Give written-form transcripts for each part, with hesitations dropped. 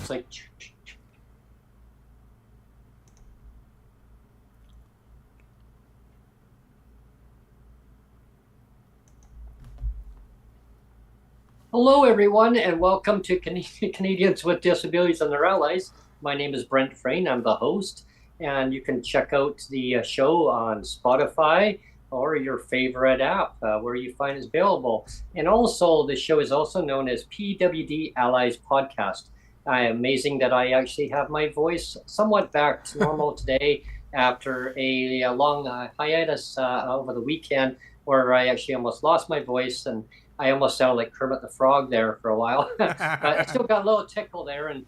Like hello everyone, and welcome to Canadians with Disabilities and Their Allies. My name is Brent. I'm the host, and you can check out the show on Spotify or your favorite app where you find it available. And also, the show is also known as PWD Allies Podcast. Amazing that I actually have my voice somewhat back to normal today after a long hiatus over the weekend where I actually almost lost my voice and I almost sounded like Kermit the Frog there for a while. But I still got a little tickle there and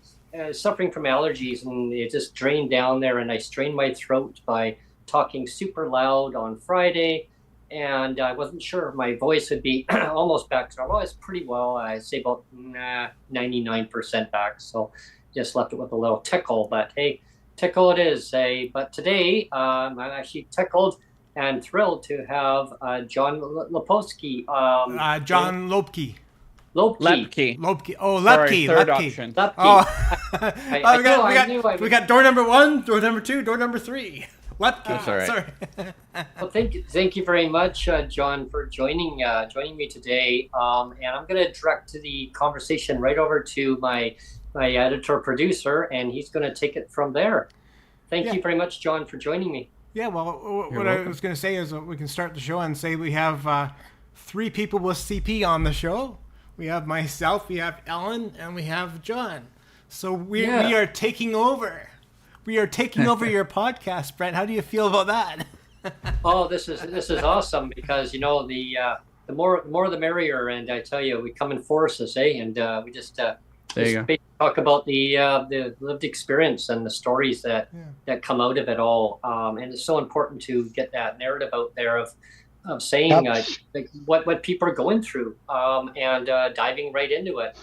suffering from allergies, and it just drained down there, and I strained my throat by talking super loud on Friday. And I wasn't sure if my voice would be almost back to normal. It's pretty well, I'd say about 99% back. So just left it with a little tickle. But hey, tickle it is. But today I'm actually tickled and thrilled to have John Loeppky. John Loeppky. Loeppky. Loeppky. Oh, Sorry, Loeppky. third Loeppky. option. Oh, we got door number 1, door number 2, door number 3. Loeppky. That's all right. Sorry. Well, thank you very much, John, for joining me today. And I'm going to direct the conversation right over to my editor producer, and he's going to take it from there. Thank you very much, John, for joining me. Yeah, well, what I was going to say is we can start the show and say we have 3 people with CP on the show. We have myself, we have Ellen, and we have John. So we are taking over. We are taking over your podcast, Brent. How do you feel about that? Oh, this is awesome because the more the merrier, and I tell you, we come in forces, and we just talk about the lived experience and the stories that come out of it all, and it's so important to get that narrative out there of saying like what people are going through, and diving right into it.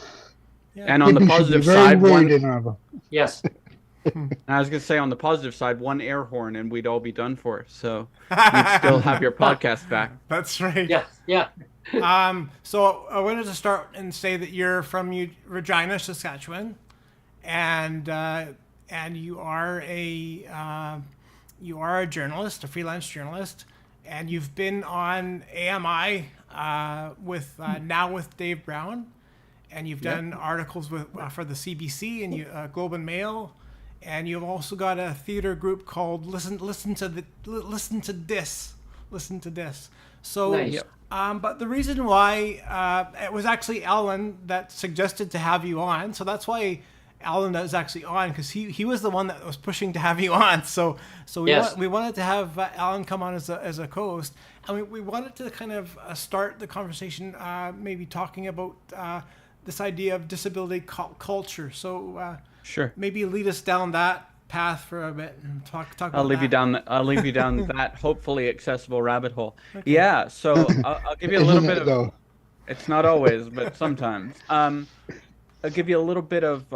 Yeah. And on the positive side, yes. I was going to say, on the positive side, one air horn and we'd all be done for. So you'd still have your podcast back. That's right. Yeah. So I wanted to start and say that you're from Regina, Saskatchewan, and you are a journalist, a freelance journalist, and you've been on AMI with Dave Brown, and you've done articles for the CBC and Globe and Mail. And you've also got a theater group called Listen to This. So, nice. But the reason why it was actually Alan that suggested to have you on. So that's why Alan is actually on, because he was the one that was pushing to have you on. So we wanted to have Alan come on as a co-host, and we wanted to kind of start the conversation, maybe talking about this idea of disability culture. So. Sure. Maybe lead us down that path for a bit and talk about I'll leave you down that hopefully accessible rabbit hole. Okay. Yeah. So I'll give you a little bit of. It's not always, but sometimes. I'll give you a little bit of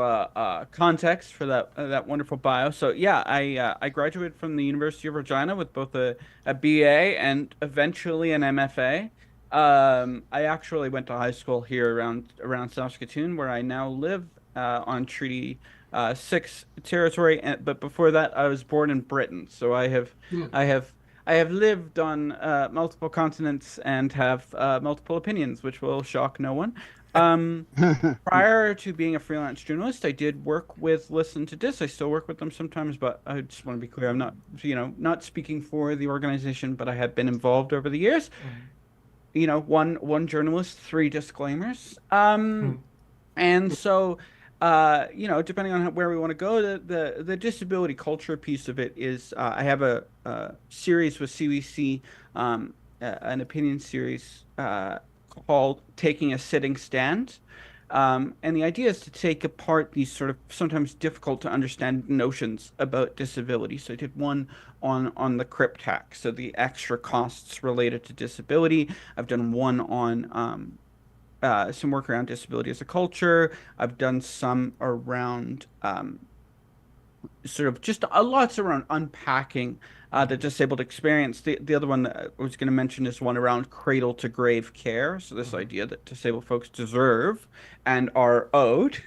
context for that wonderful bio. So yeah, I graduated from the University of Regina with both a BA and eventually an MFA. I actually went to high school here around Saskatoon, where I now live on Treaty 6 territory, but before that I was born in Britain, so I have lived on multiple continents and have multiple opinions, which will shock no one. Prior to being a freelance journalist, I did work with Listen to This. I still work with them sometimes, but I just want to be clear, I'm not speaking for the organization, but I have been involved over the years. One journalist, 3 disclaimers. And so depending on where we want to go, the disability culture piece of it is, I have a series with CWC, an opinion series called Taking a Sitting Stand. And the idea is to take apart these sort of sometimes difficult to understand notions about disability. So I did one on the crip tax, so the extra costs related to disability. I've done one on some work around disability as a culture. I've done some around sort of just lots around unpacking the disabled experience. The other one that I was going to mention is one around cradle to grave care. So this idea that disabled folks deserve and are owed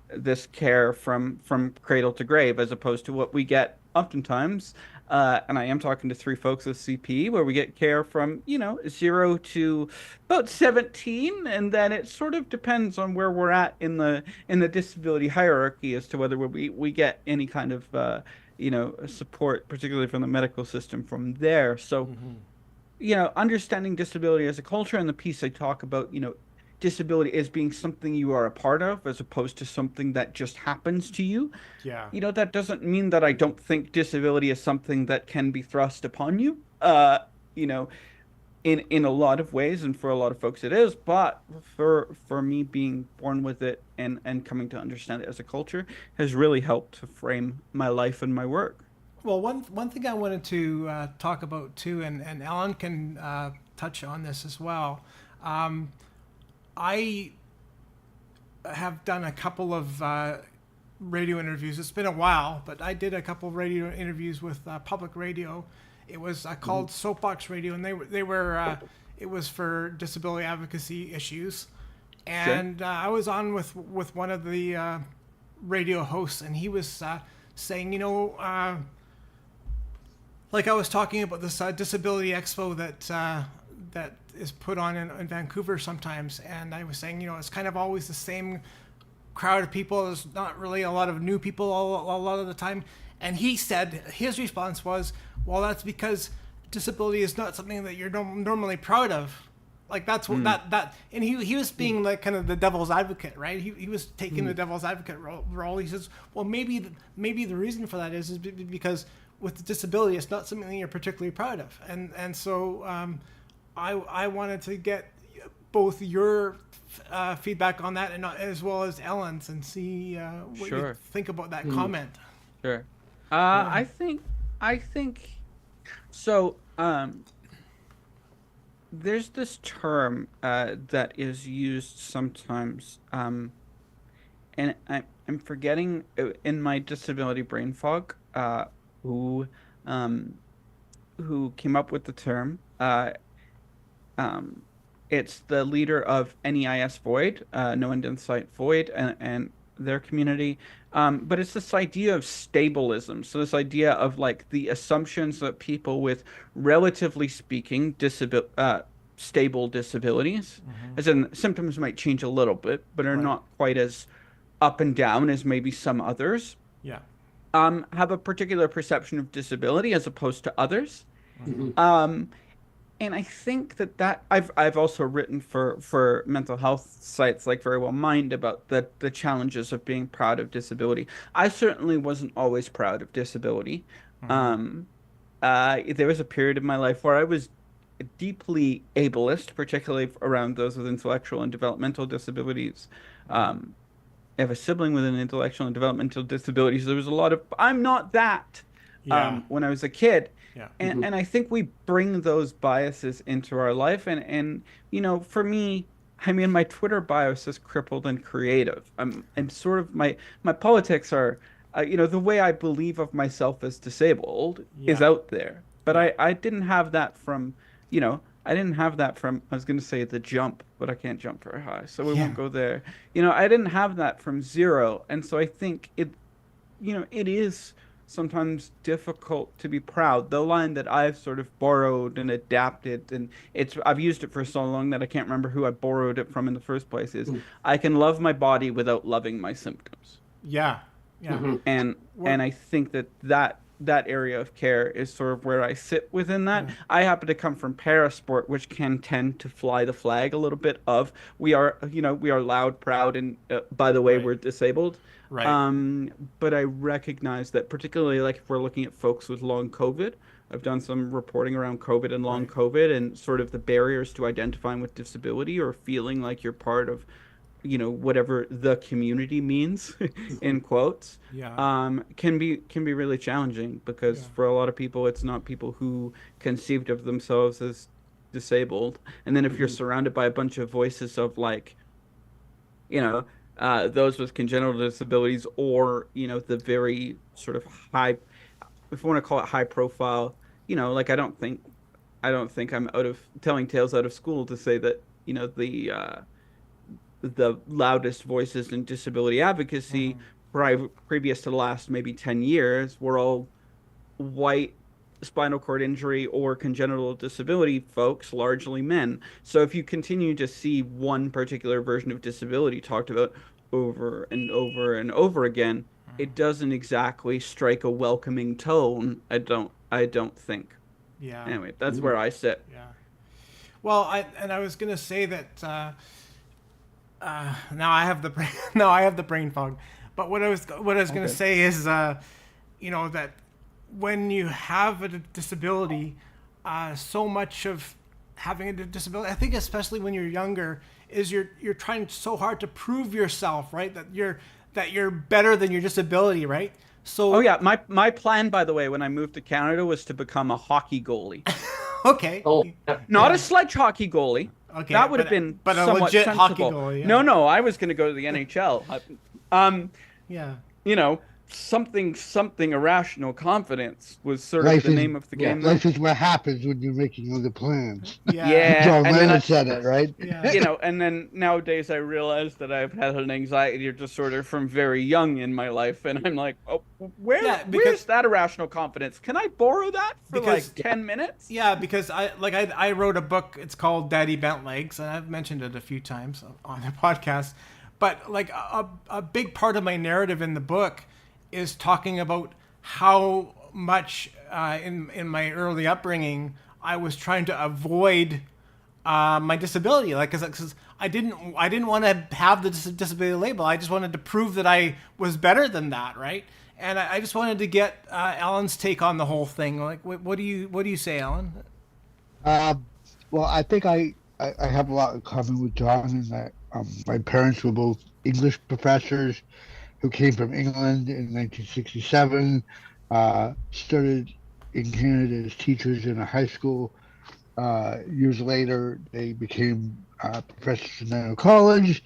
this care from cradle to grave, as opposed to what we get oftentimes. And I am talking to 3 folks with CP, where we get care from 0 to about 17, and then it sort of depends on where we're at in the disability hierarchy as to whether we get any kind of support, particularly from the medical system from there. So, understanding disability as a culture, and the piece I talk about, disability as being something you are a part of, as opposed to something that just happens to you. Yeah. That doesn't mean that I don't think disability is something that can be thrust upon you, in a lot of ways, and for a lot of folks it is. But for me, being born with it and coming to understand it as a culture has really helped to frame my life and my work. Well, one thing I wanted to talk about too, and Alan can touch on this as well. I have done a couple of radio interviews. It's been a while, but I did a couple of radio interviews with public radio. It was called Soapbox Radio, and they were it was for disability advocacy issues. And I was on with one of the radio hosts, and he was saying, like I was talking about this disability expo that is put on in Vancouver sometimes, and I was saying, it's kind of always the same crowd of people. There's not really a lot of new people a lot of the time. And he said, his response was, well, that's because disability is not something that you're normally proud of. Like that's what that and he was being like kind of the devil's advocate, right? He was taking the devil's advocate role. He says, well, maybe the reason for that is because with the disability, it's not something that you're particularly proud of. And so I wanted to get both your feedback on that, and as well as Ellen's, and see what you think about that comment. Sure. I think so. There's this term that is used sometimes, and I'm forgetting in my disability brain fog who came up with the term. It's the leader of NEIS Void, No End in Sight Void, and their community. But it's this idea of stableism. So this idea of like the assumptions that people with, relatively speaking, stable disabilities, as in symptoms might change a little bit, but are not quite as up and down as maybe some others. Yeah. Have a particular perception of disability as opposed to others. And I think that I've also written for mental health sites like Very Well Mind about the challenges of being proud of disability. I certainly wasn't always proud of disability. There was a period in my life where I was deeply ableist, particularly around those with intellectual and developmental disabilities. I have a sibling with an intellectual and developmental disability, so there was a lot of I'm not that when I was a kid. Yeah. And I think we bring those biases into our life. And for me, I mean, my Twitter bio says crippled and creative. I'm sort of, my politics are, the way I believe of myself as disabled is out there. But I didn't have that from, I was going to say the jump, but I can't jump very high, so we won't go there. I didn't have that from zero. And so I think it is sometimes difficult to be proud. The line that I've sort of borrowed and adapted, and I've used it for so long that I can't remember who I borrowed it from in the first place, is I can love my body without loving my symptoms. Yeah. And I think that that area of care is sort of where I sit within that. I happen to come from parasport, which can tend to fly the flag a little bit of we are loud, proud, and by the way, we're disabled. Right. But I recognize that particularly like if we're looking at folks with long COVID, I've done some reporting around COVID and long COVID and sort of the barriers to identifying with disability or feeling like you're part of, whatever the community means in quotes, can be really challenging because for a lot of people, it's not people who conceived of themselves as disabled. And then if you're surrounded by a bunch of voices of like, those with congenital disabilities or, the very sort of high, if we want to call it high profile, like I don't think I'm out of telling tales out of school to say that, the loudest voices in disability advocacy previous to the last maybe 10 years were all white spinal cord injury or congenital disability folks, largely men. So if you continue to see one particular version of disability talked about over and over and over again, it doesn't exactly strike a welcoming tone. I don't think. Yeah. Anyway, that's where I sit. Yeah. Well, I was gonna say that now I have the brain fog. But what I was gonna say is that when you have a disability, so much of having a disability, I think especially when you're younger, is you're trying so hard to prove yourself, right? That you're better than your disability, right? So my plan, by the way, when I moved to Canada was to become a hockey goalie. Okay. Oh, Not a sledge hockey goalie. Okay. That would have been but a somewhat legit sensible. hockey goalie. Yeah. No, I was going to go to the NHL. Yeah. Something irrational confidence was sort of the name of the game. Life is what happens when you're making other plans. Yeah. John Lennon said it, right? Yeah. And then nowadays I realize that I've had an anxiety disorder from very young in my life, and I'm like, oh, where's that irrational confidence? Can I borrow that for like 10 minutes? Yeah, because I wrote a book. It's called Daddy Bent Legs, and I've mentioned it a few times on the podcast. But like a big part of my narrative in the book is talking about how much in my early upbringing I was trying to avoid my disability, like because I didn't want to have the disability label. I just wanted to prove that I was better than that, right? And I just wanted to get Alan's take on the whole thing. Like, what do you say, Alan? Well, I think I have a lot in common with John in that my parents were both English professors who came from England in 1967, started in Canada as teachers in a high school. Years later, they became professors in a college,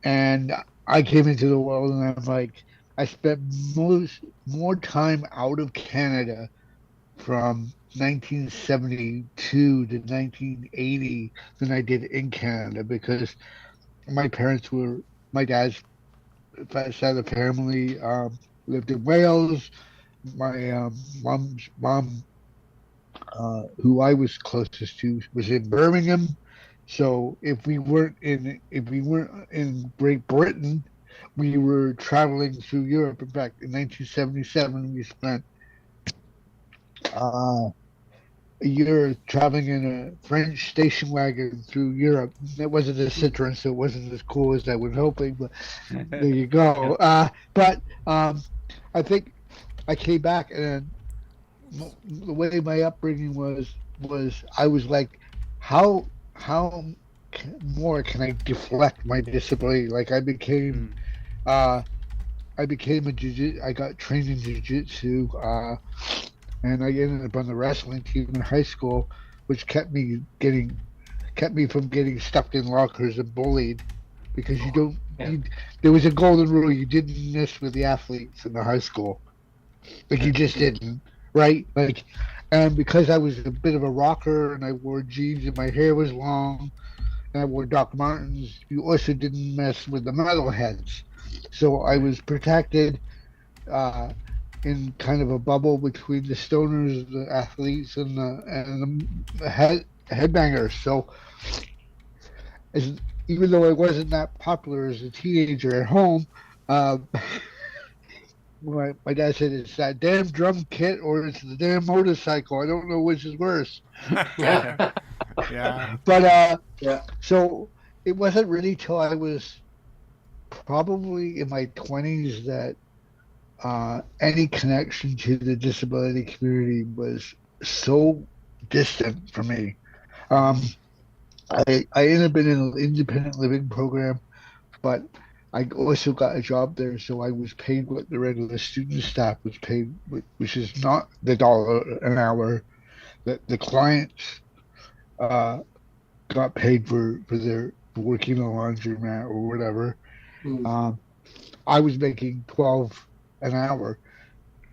and I came into the world, and I'm like, I spent more time out of Canada from 1972 to 1980 than I did in Canada because my dad's side of the family lived in Wales. My mom's mom, who I was closest to, was in Birmingham. So if we weren't in Great Britain, we were traveling through Europe. In fact, in 1977, we spent a year traveling in a French station wagon through Europe. It wasn't a Citroen, so it wasn't as cool as I was hoping, but there you go. But I think I came back, and the way my upbringing was I was like, how more can I deflect my disability? Like I became I got trained in jiu-jitsu, and I ended up on the wrestling team in high school, which kept me from getting stuck in lockers and bullied, because there was a golden rule: you didn't mess with the athletes in the high school, like you just didn't, right? Like, and because I was a bit of a rocker and I wore jeans and my hair was long and I wore Doc Martens, you also didn't mess with the metalheads. So I was protected in kind of a bubble between the stoners, the athletes, and the headbangers. So even though I wasn't that popular as a teenager at home, my dad said it's that damn drum kit or it's the damn motorcycle. I don't know which is worse. Yeah. But Yeah. so it wasn't really till I was probably in my 20s that any connection to the disability community was so distant for me. I ended up in an independent living program, but I also got a job there, so I was paid what the regular student staff was paid, which is not the dollar an hour that the clients got paid for their for working in a laundromat or whatever. Mm. I was making 12 an hour,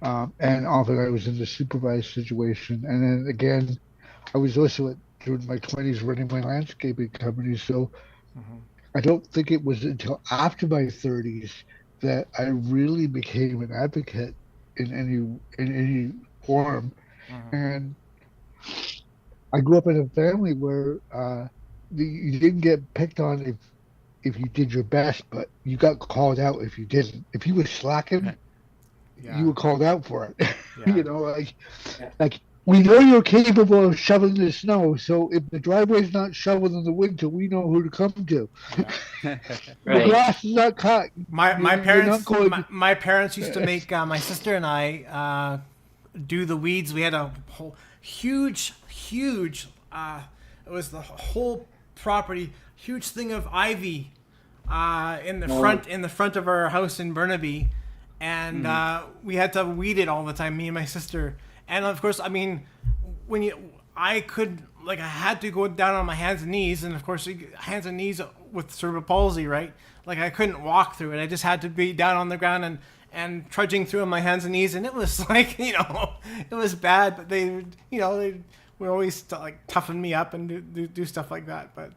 and often I was in the supervised situation. And then again, I was also during my 20s running my landscaping company, so I don't think it was until after my 30s that I really became an advocate in any form. And I grew up in a family where you didn't get picked on if you did your best, but you got called out if you didn't. If you were slacking, you were called out for it. You know, like we know you're capable of shoveling the snow, so if the driveway's not shoveled in the winter, we know who to come to. Right. The grass is not cut. My You're not parents going- my parents used to make my sister and I do the weeds. We had a whole huge it was the whole property, huge thing of ivy in the front of our house in Burnaby, and we had to weed it all the time, me and my sister. And of course, I mean, I had to go down on my hands and knees, and of course, hands and knees with cerebral palsy, right? Like I couldn't walk through it. I just had to be down on the ground and trudging through on my hands and knees, and it was like, you know, it was bad, but they would always like toughen me up and do stuff like that. But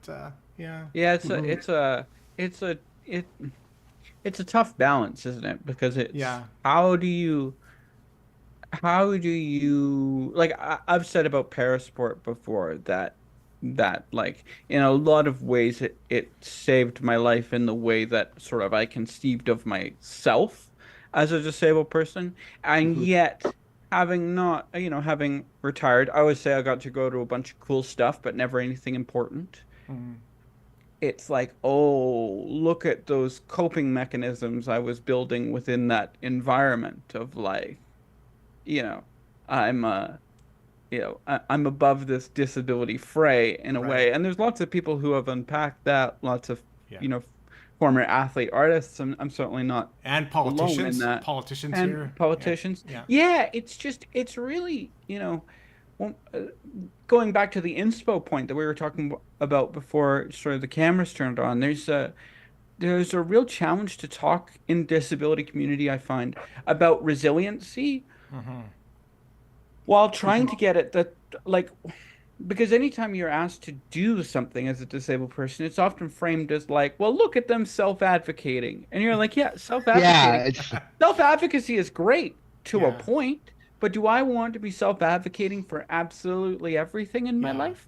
yeah. Yeah, it's a tough balance, isn't it? Because it's how do you like I've said about parasport before that like in a lot of ways it saved my life in the way that sort of I conceived of myself as a disabled person, and yet having retired, I always say I got to go to a bunch of cool stuff but never anything important. It's like, oh, look at those coping mechanisms I was building within that environment of like, I'm above this disability fray in a way. And there's lots of people who have unpacked that, lots of, former athlete artists. I'm certainly not and politicians, alone in that. Politicians and here. Politicians. Yeah, it's really, going back to the inspo point that we were talking about before sort of the cameras turned on, there's a real challenge to talk in disability community, I find, about resiliency while trying to get at that, like, because anytime you're asked to do something as a disabled person, it's often framed as like, well, look at them self-advocating. And you're like, yeah, self-advocating. Yeah, self-advocacy is great to a point, but do I want to be self-advocating for absolutely everything in my life?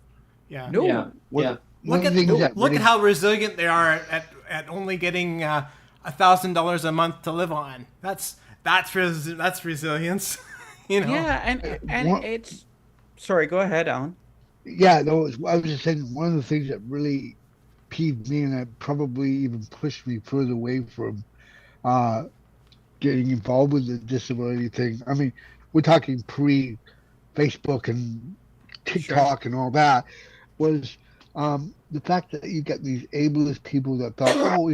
Yeah. No. Look at how resilient they are at only getting $1,000 a month to live on. That's resilience. Yeah, and it's. Sorry, go ahead, Alan. Yeah, no, I was just saying one of the things that really peeved me and that probably even pushed me further away from getting involved with the disability thing. I mean, we're talking pre-Facebook and TikTok and all that, was the fact that you get these ableist people that thought, oh,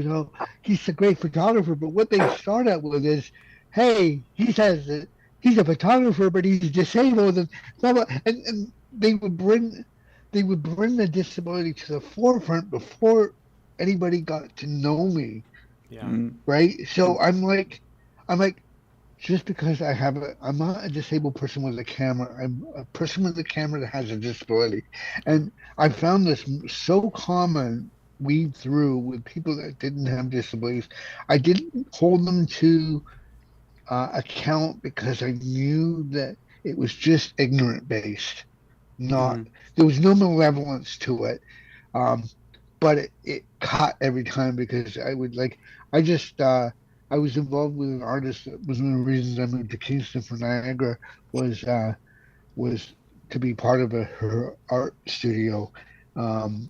he's a great photographer, but what they start out with is, hey, he says that he's a photographer, but he's disabled, and blah, blah, and they would bring the disability to the forefront before anybody got to know me. Yeah. Right. So I'm like, just because I'm not a disabled person with a camera. I'm a person with a camera that has a disability, and I found this so common weed through with people that didn't have disabilities. I didn't hold them to account because I knew that it was just ignorant based. There was no malevolence to it, but it cut every time because I would I was involved with an artist. That was one of the reasons I moved to Kingston from Niagara was was to be part of her art studio, um,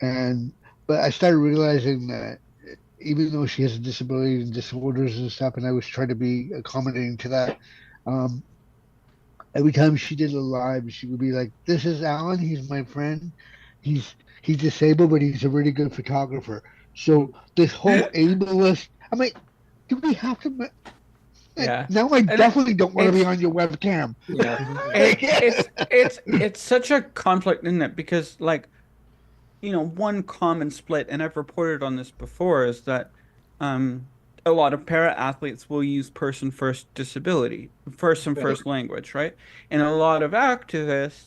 and but I started realizing that even though she has a disability and disorders and stuff, and I was trying to be accommodating to that. Um, every time she did a live, she would be like, "This is Alan. He's my friend. He's he's disabled, but he's a really good photographer." So this whole ableist. I'm like, do we have to? Yeah. Now I And definitely don't want to be on your webcam. Yeah. it's such a conflict, isn't it? Because like, you know, one common split, and I've reported on this before, is that a lot of para athletes will use person first disability, first language, right? And a lot of activists,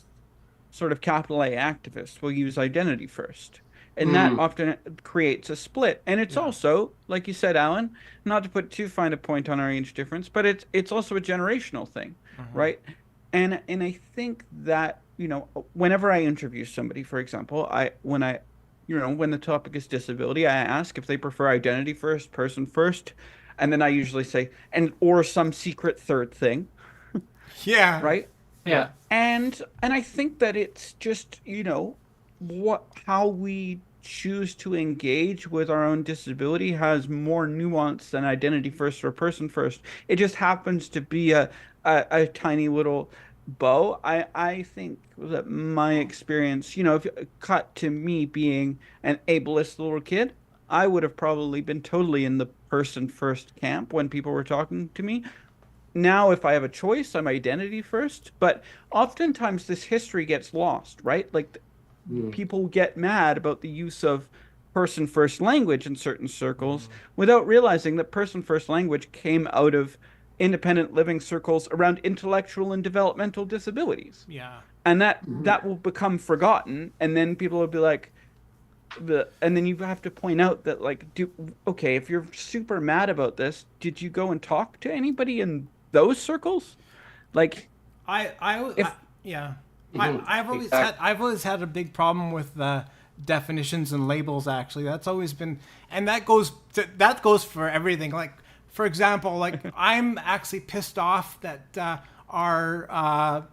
sort of capital A activists, will use identity first. And that often creates a split. And it's also, like you said, Alan, not to put too fine a point on our age difference, but it's also a generational thing, right? And I think that, you know, whenever I interview somebody, for example, when the topic is disability, I ask if they prefer identity first, person first, and then I usually say, or some secret third thing. Yeah. Right? Yeah. And I think that it's just, you know, how we choose to engage with our own disability has more nuance than identity first or person first. It just happens to be a tiny little bow. I think that my experience, you know, if you cut to me being an ableist little kid, I would have probably been totally in the person first camp when people were talking to me. Now, if I have a choice, I'm identity first. But oftentimes this history gets lost, right? Like people get mad about the use of person first language in certain circles without realizing that person first language came out of independent living circles around intellectual and developmental disabilities. Yeah. And that will become forgotten, and then people will be like, and then you have to point out that, like, okay, if you're super mad about this, did you go and talk to anybody in those circles? Like, yeah. I've always had a big problem with the definitions and labels. Actually, that's always been, and that goes for everything. Like, for example, like I'm actually pissed off that our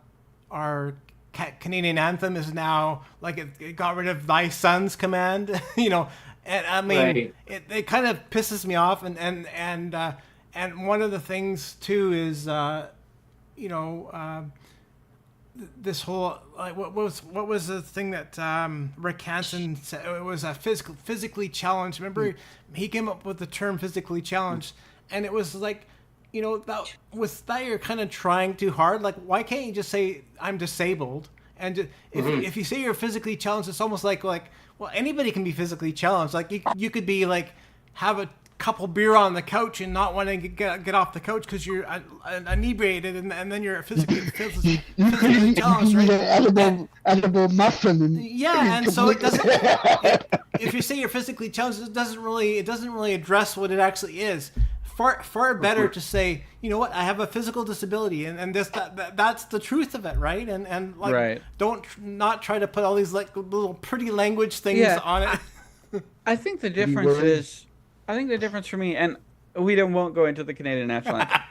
Canadian anthem is now like it got rid of "Thy Sons" command. You know, and I mean it kind of pisses me off. And one of the things too is you know. This whole like what was the thing that Rick Hansen said? It was a physically challenged. Remember, he came up with the term physically challenged, and it was like, you know, that with that you're kind of trying too hard. Like, why can't you just say I'm disabled? And if you say you're physically challenged, it's almost like well, anybody can be physically challenged. Like you could be like have a couple beer on the couch and not want to get off the couch because you're inebriated, and then you're physically challenged, right? Edible muffin. And so it doesn't. If you say you're physically challenged, it doesn't really address what it actually is. Far better to say, you know what, I have a physical disability, and that's the truth of it, right? And like, right. not try to put all these like little pretty language things on it. I think the difference is. I think the difference for me, and we won't go into the Canadian national anthem.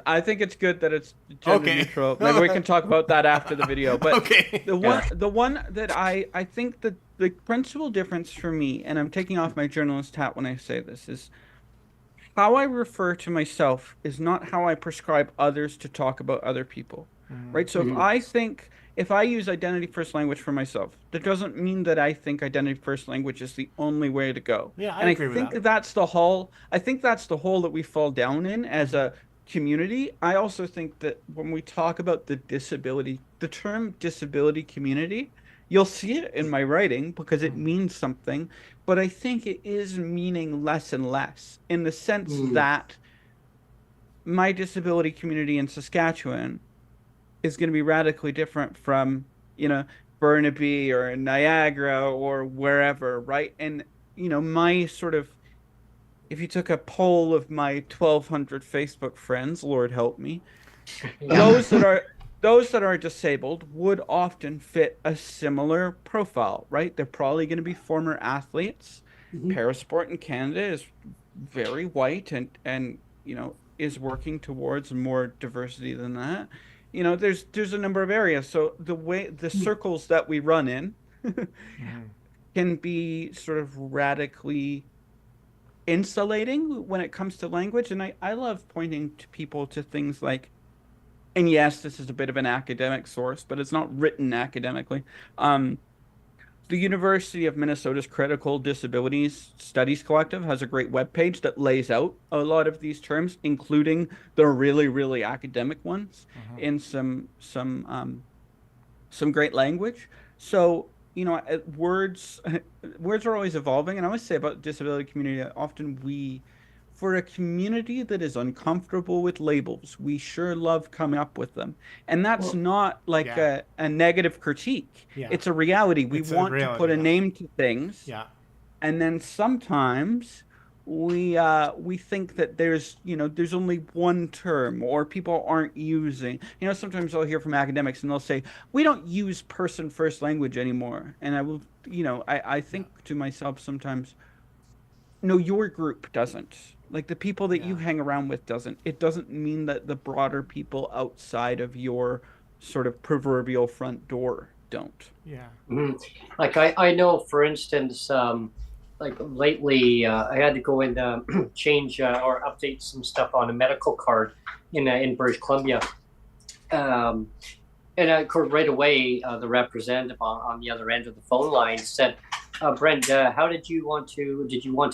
I think it's good that it's gender neutral. Maybe we can talk about that after the video. But the one that I think that the principal difference for me, and I'm taking off my journalist hat when I say this, is how I refer to myself is not how I prescribe others to talk about other people, right? So if I use identity first language for myself, that doesn't mean that I think identity first language is the only way to go. Yeah, I agree with that. And I think that's the hole. I think that's the hole that we fall down in as a community. I also think that when we talk about the term disability community, you'll see it in my writing because it means something, but I think it is meaning less and less in the sense that my disability community in Saskatchewan is going to be radically different from, you know, Burnaby or Niagara or wherever, right? And, you know, my sort of, if you took a poll of my 1,200 Facebook friends, Lord help me, those that are disabled would often fit a similar profile, right? They're probably going to be former athletes. Parasport in Canada is very white and is working towards more diversity than that. There's a number of areas. So the circles that we run in can be sort of radically insulating when it comes to language. And I love pointing to people to things like, and yes, this is a bit of an academic source, but it's not written academically. The University of Minnesota's Critical Disabilities Studies Collective has a great webpage that lays out a lot of these terms, including the really, really academic ones, in some great language. So, words are always evolving, and I always say about the disability community that often for a community that is uncomfortable with labels, we sure love coming up with them. And that's not like a negative critique. Yeah. It's a reality. We want to put a name to things. Yeah. And then sometimes we think that there's only one term, or people aren't using. Sometimes I'll hear from academics and they'll say, we don't use person first language anymore. And I will, I think to myself sometimes, no, your group doesn't. Like the people that you hang around with doesn't. It doesn't mean that the broader people outside of your sort of proverbial front door don't. Yeah. Mm-hmm. Like I know, for instance, like lately I had to go and change or update some stuff on a medical card in British Columbia. And of course, right away, the representative on the other end of the phone line said, Brent, how did you want to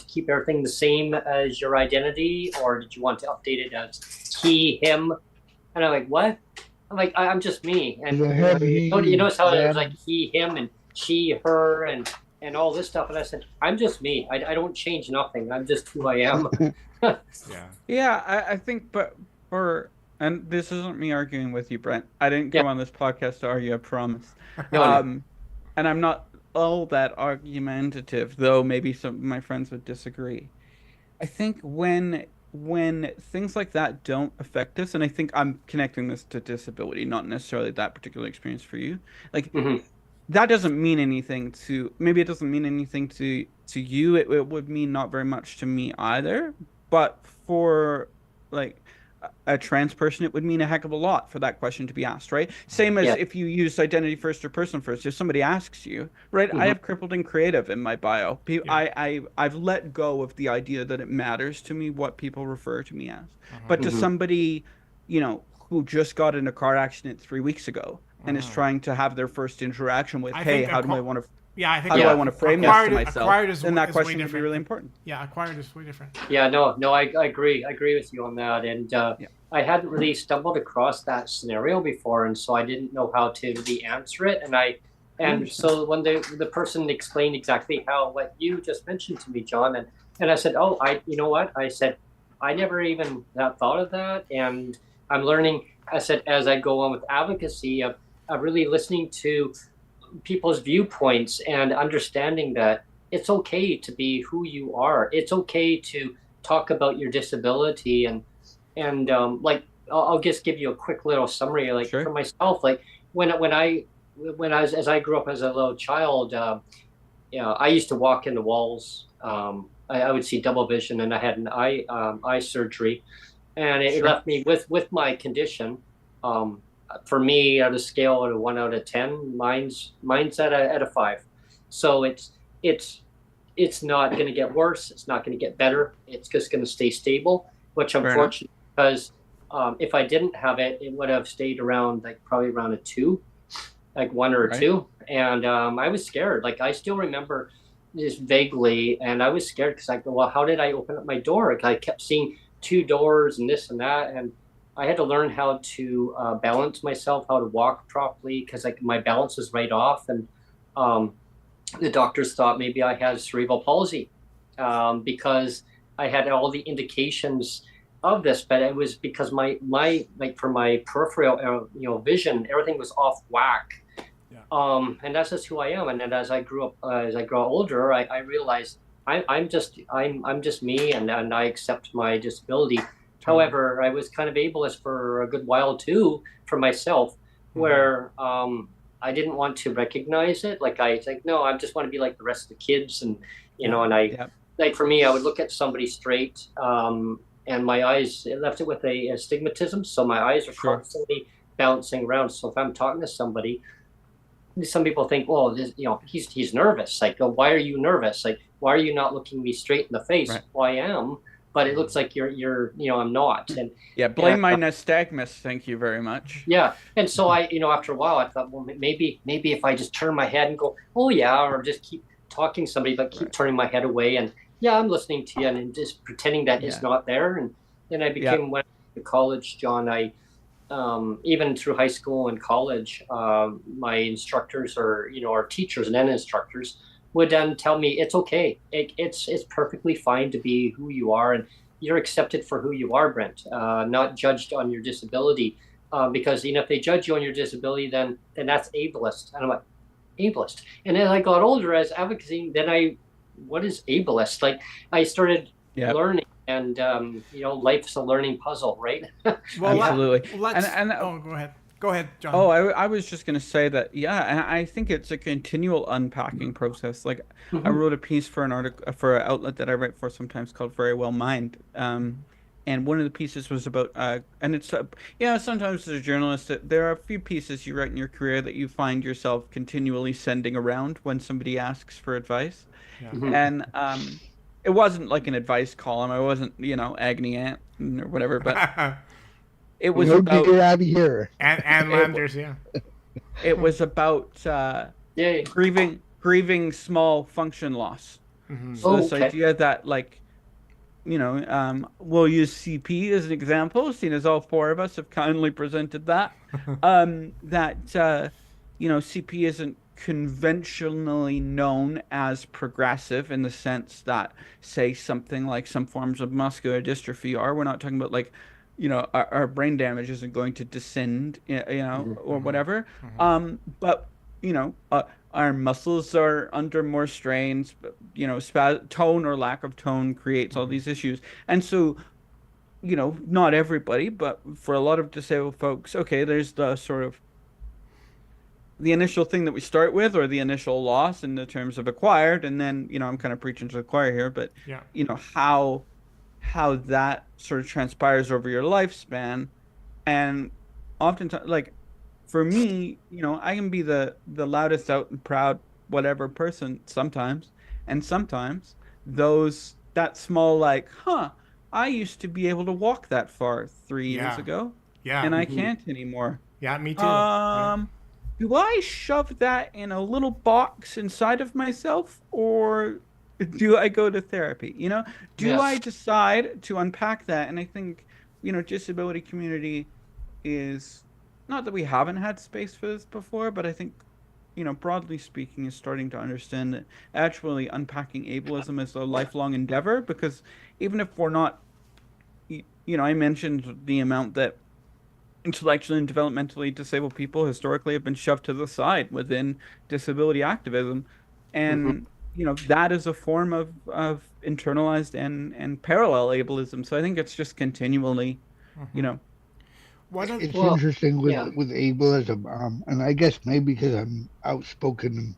keep everything the same as your identity, or did you want to update it as he, him? And I'm like, what? I'm like, I'm just me. And you notice how there's like he, him, and she, her, and all this stuff. And I said, I'm just me. I don't change nothing. I'm just who I am. Yeah, I think, but and this isn't me arguing with you, Brent. I didn't come on this podcast to argue, I promise. And I'm not all that argumentative, though maybe some of my friends would disagree. I think when things like that don't affect us, and I think I'm connecting this to disability, not necessarily that particular experience for you. Like that doesn't mean anything to, maybe it doesn't mean anything to you. It would mean not very much to me either. But for like a trans person, it would mean a heck of a lot for that question to be asked, right? Same as if you use identity first or person first. If somebody asks you, right? I have crippled and creative in my bio. I've let go of the idea that it matters to me what people refer to me as. But to somebody, who just got in a car accident 3 weeks ago and is trying to have their first interaction with, hey, how do I want to? Yeah, I think. How do I want to frame this to myself? Then that question would be really important. Yeah, acquired is way different. Yeah, no, I agree. I agree with you on that. And I hadn't really stumbled across that scenario before, and so I didn't know how to really answer it. And so when the person explained exactly what you just mentioned to me, John, and I said, oh, you know what? I said, I never even thought of that, and I'm learning. I said, as I go on with advocacy, of really listening to people's viewpoints and understanding that it's okay to be who you are. It's okay to talk about your disability and like I'll just give you a quick little summary. Like for myself, like when I as I grew up as a little child, I used to walk in the walls. I would see double vision, and I had an eye surgery, and it left me with my condition. For me, on a scale of 1 out of 10, mine's at a 5. So it's not going to get worse. It's not going to get better. It's just going to stay stable, which I'm fortunate because if I didn't have it, it would have stayed around probably around a 2, like 1 or 2. And I was scared. Like I still remember this vaguely, and I was scared because I go, well, how did I open up my door? I kept seeing 2 doors and this and that, and I had to learn how to balance myself, how to walk properly, because my balance is right off. And the doctors thought maybe I had cerebral palsy because I had all the indications of this, but it was because my for my peripheral vision, everything was off whack. And that's just who I am. And then as I grew older, I realized I'm just me, and I accept my disability. However, I was kind of ableist for a good while too, for myself, where I didn't want to recognize it. Like I think, no, I just want to be like the rest of the kids, and and like for me, I would look at somebody straight, and my eyes, it left it with a astigmatism. So my eyes are constantly bouncing around. So if I'm talking to somebody, some people think, well, this, he's nervous. Like, oh, why are you nervous? Like, why are you not looking me straight in the face? Right. Well, I am, but it looks like you're, I'm not. And yeah, blame my nystagmus. Thank you very much. Yeah. And so I, after a while, I thought, well, maybe if I just turn my head and go, oh yeah, or just keep talking to somebody, but keep turning my head away. And yeah, I'm listening to you and just pretending that it's not there. And then I became, when I went to college, John, I, even through high school and college, my instructors or, our teachers and then instructors would then tell me, it's okay. It's perfectly fine to be who you are. And you're accepted for who you are, Brent, not judged on your disability. Because, if they judge you on your disability, then that's ableist. And I'm like, ableist. And as I got older as advocacy, then what is ableist? Like I started learning, and life's a learning puzzle, right? Well, absolutely. Oh, go ahead, John. Oh, I was just going to say that, and I think it's a continual unpacking process. Like I wrote a piece for an article for an outlet that I write for sometimes called Very Well Mind. And one of the pieces was about, and it's, sometimes as a journalist, there are a few pieces you write in your career that you find yourself continually sending around when somebody asks for advice. And it wasn't like an advice column. I wasn't, Agony Ant or whatever, but it was about... Get out of here. And Landers, It was about grieving small function loss. So this idea that, like, we'll use CP as an example, seeing as all four of us have kindly presented that, CP isn't conventionally known as progressive in the sense that, say, something like some forms of muscular dystrophy are. We're not talking about, like, our brain damage isn't going to descend, or whatever. But, our muscles are under more strains, tone or lack of tone creates all these issues. And so, not everybody, but for a lot of disabled folks, there's the sort of the initial thing that we start with, or the initial loss in the terms of acquired. And then, I'm kind of preaching to the choir here, but, how that sort of transpires over your lifespan. And oftentimes, like, for me, I can be the loudest out and proud whatever person sometimes, and sometimes that small, like, I used to be able to walk that far 3 years ago, and I can't anymore. Yeah, me too. Do I shove that in a little box inside of myself, or do I go to therapy? Do I decide to unpack that? And I think, disability community is, not that we haven't had space for this before, but I think, broadly speaking, is starting to understand that actually unpacking ableism is a lifelong endeavor, because even if we're not, I mentioned the amount that intellectually and developmentally disabled people historically have been shoved to the side within disability activism. And, that is a form of internalized and parallel ableism. So I think it's just continually, It's interesting with ableism, and I guess maybe because I'm outspoken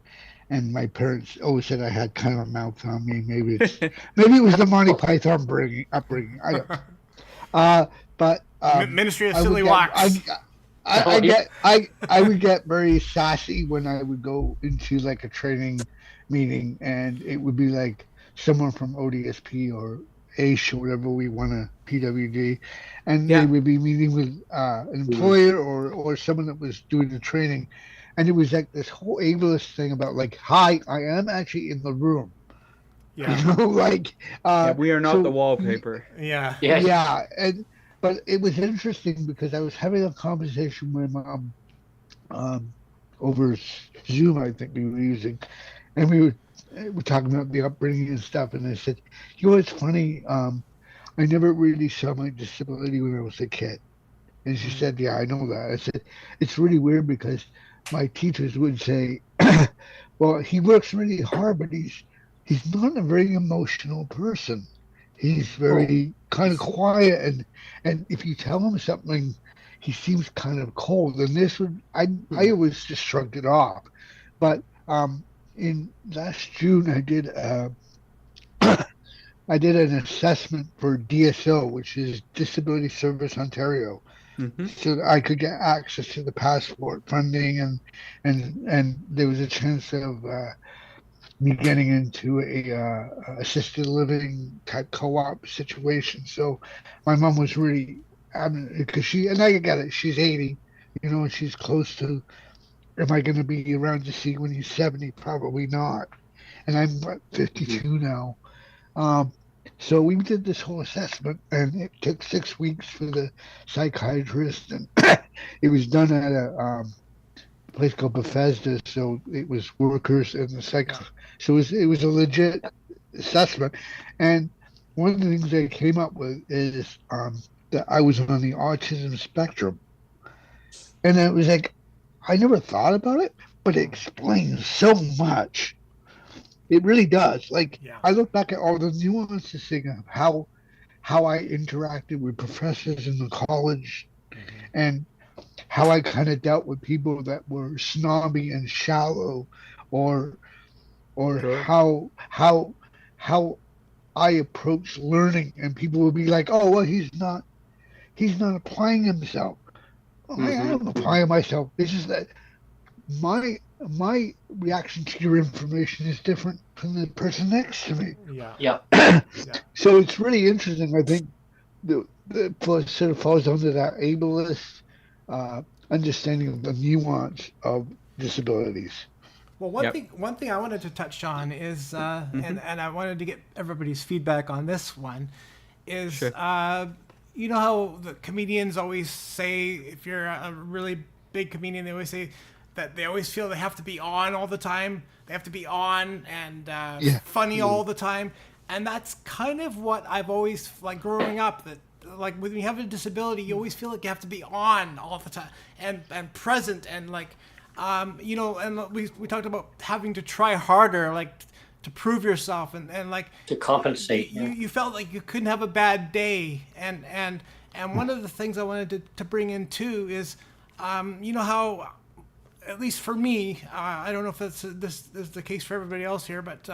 and my parents always said I had kind of a mouth on me. Maybe it was the Monty Python upbringing. I don't know. But Ministry of Silly Walks. I would get very sassy when I would go into like a training meeting, and it would be like someone from ODSP or ACE or whatever we want to PWD, and they would be meeting with an employer or someone that was doing the training, and it was like this whole ableist thing about like, hi, I am actually in the room. Like we are not the wallpaper. But it was interesting because I was having a conversation with mom over Zoom, I think we were using, and we were talking about the upbringing and stuff, and I said, it's funny, I never really saw my disability when I was a kid. And she said, yeah, I know that. I said, it's really weird because my teachers would say, well, he works really hard, but he's not a very emotional person. He's very kind of quiet, and if you tell him something, he seems kind of cold. And this would, I always just shrugged it off. But in last June, I did I did an assessment for DSO, which is Disability Service Ontario, Mm-hmm. so that I could get access to the passport funding, and there was a chance of me getting into a assisted living type co-op situation. So my mom was really, because she, and I get it, she's 80, and she's close to, am I going to be around to see when he's 70? Probably not. And I'm what, 52 now. Um, so we did this whole assessment, and it took 6 weeks for the psychiatrist, and it was done at a place called Bethesda. So it was workers and the psych. So it was a legit assessment, and one of the things they came up with is that I was on the autism spectrum, and it was like I never thought about it, but it explains so much. It really does. Like Yeah. I look back at all the nuances thing of how I interacted with professors in the college, and how I kind of dealt with people that were snobby and shallow, or Sure. how I approach learning, and people would be like, "Oh, well, he's not applying himself." Well, I am applying myself. It's just that my reaction to your information is different from the person next to me. Yeah. Yeah. So it's really interesting. I think the sort of falls under that ableist understanding of the nuance of disabilities. Well, one thing I wanted to touch on is, and I wanted to get everybody's feedback on this one, is Sure. you know how the comedians always say, if you're a really big comedian, they always say that they always feel they have to be on all the time. They have to be on and funny all the time. And that's kind of what I've always, like growing up, that like when you have a disability, you always feel like you have to be on all the time and present and like, and we talked about having to try harder, like to prove yourself and like To compensate. you felt like you couldn't have a bad day. And one of the things I wanted to bring in too is, how, at least for me, I don't know if this is the case for everybody else here, but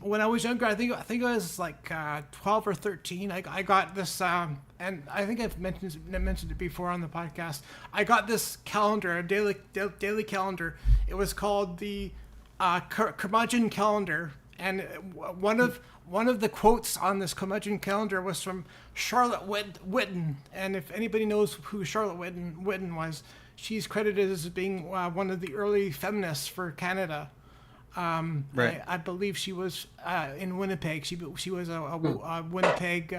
when I was younger, I think I was like 12 or 13. I got this, and I think I've mentioned it before on the podcast. I got this calendar, a daily calendar. It was called the curmudgeon calendar, and one of the quotes on this curmudgeon calendar was from Charlotte Whitton. And if anybody knows who Charlotte Whitton was, she's credited as being one of the early feminists for Canada. Right. I believe she was in Winnipeg. She was a Winnipeg,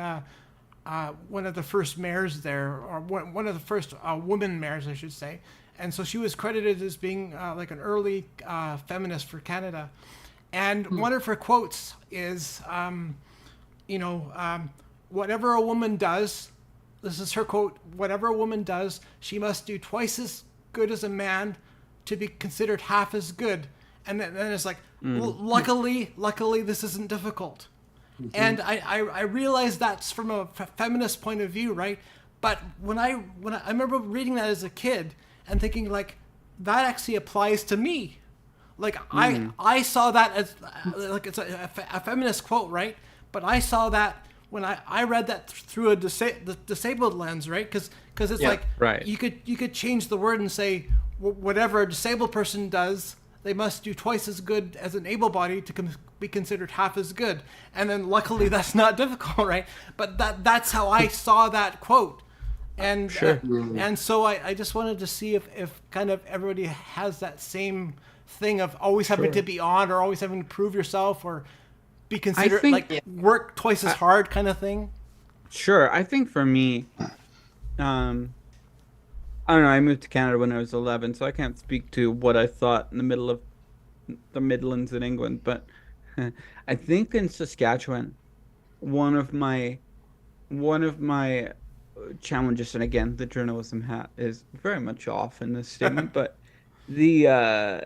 one of the first mayors there, or one of the first woman mayors, I should say. And so she was credited as being like an early feminist for Canada. And one of her quotes is, whatever a woman does, this is her quote, whatever a woman does, she must do twice as good as a man to be considered half as good. And then it's like, luckily, this isn't difficult. And I realize that's from a feminist point of view, right? But when I remember reading that as a kid and thinking like, that actually applies to me. Like I saw that as like it's a feminist quote, right? But I saw that when I read that through the disabled lens, right? Because it's like right. you could change the word and say whatever a disabled person does, they must do twice as good as an able-bodied to be considered half as good. And then luckily that's not difficult, right? But that's how I saw that quote. And Sure. And so I just wanted to see if kind of everybody has that same thing of always having to be on or always having to prove yourself or be considered work twice as hard kind of thing. Sure. I think for me, I don't know. I moved to Canada when I was 11, so I can't speak to what I thought in the middle of the Midlands in England. But I think in Saskatchewan, one of my challenges, and again, the journalism hat is very much off in this statement, but we are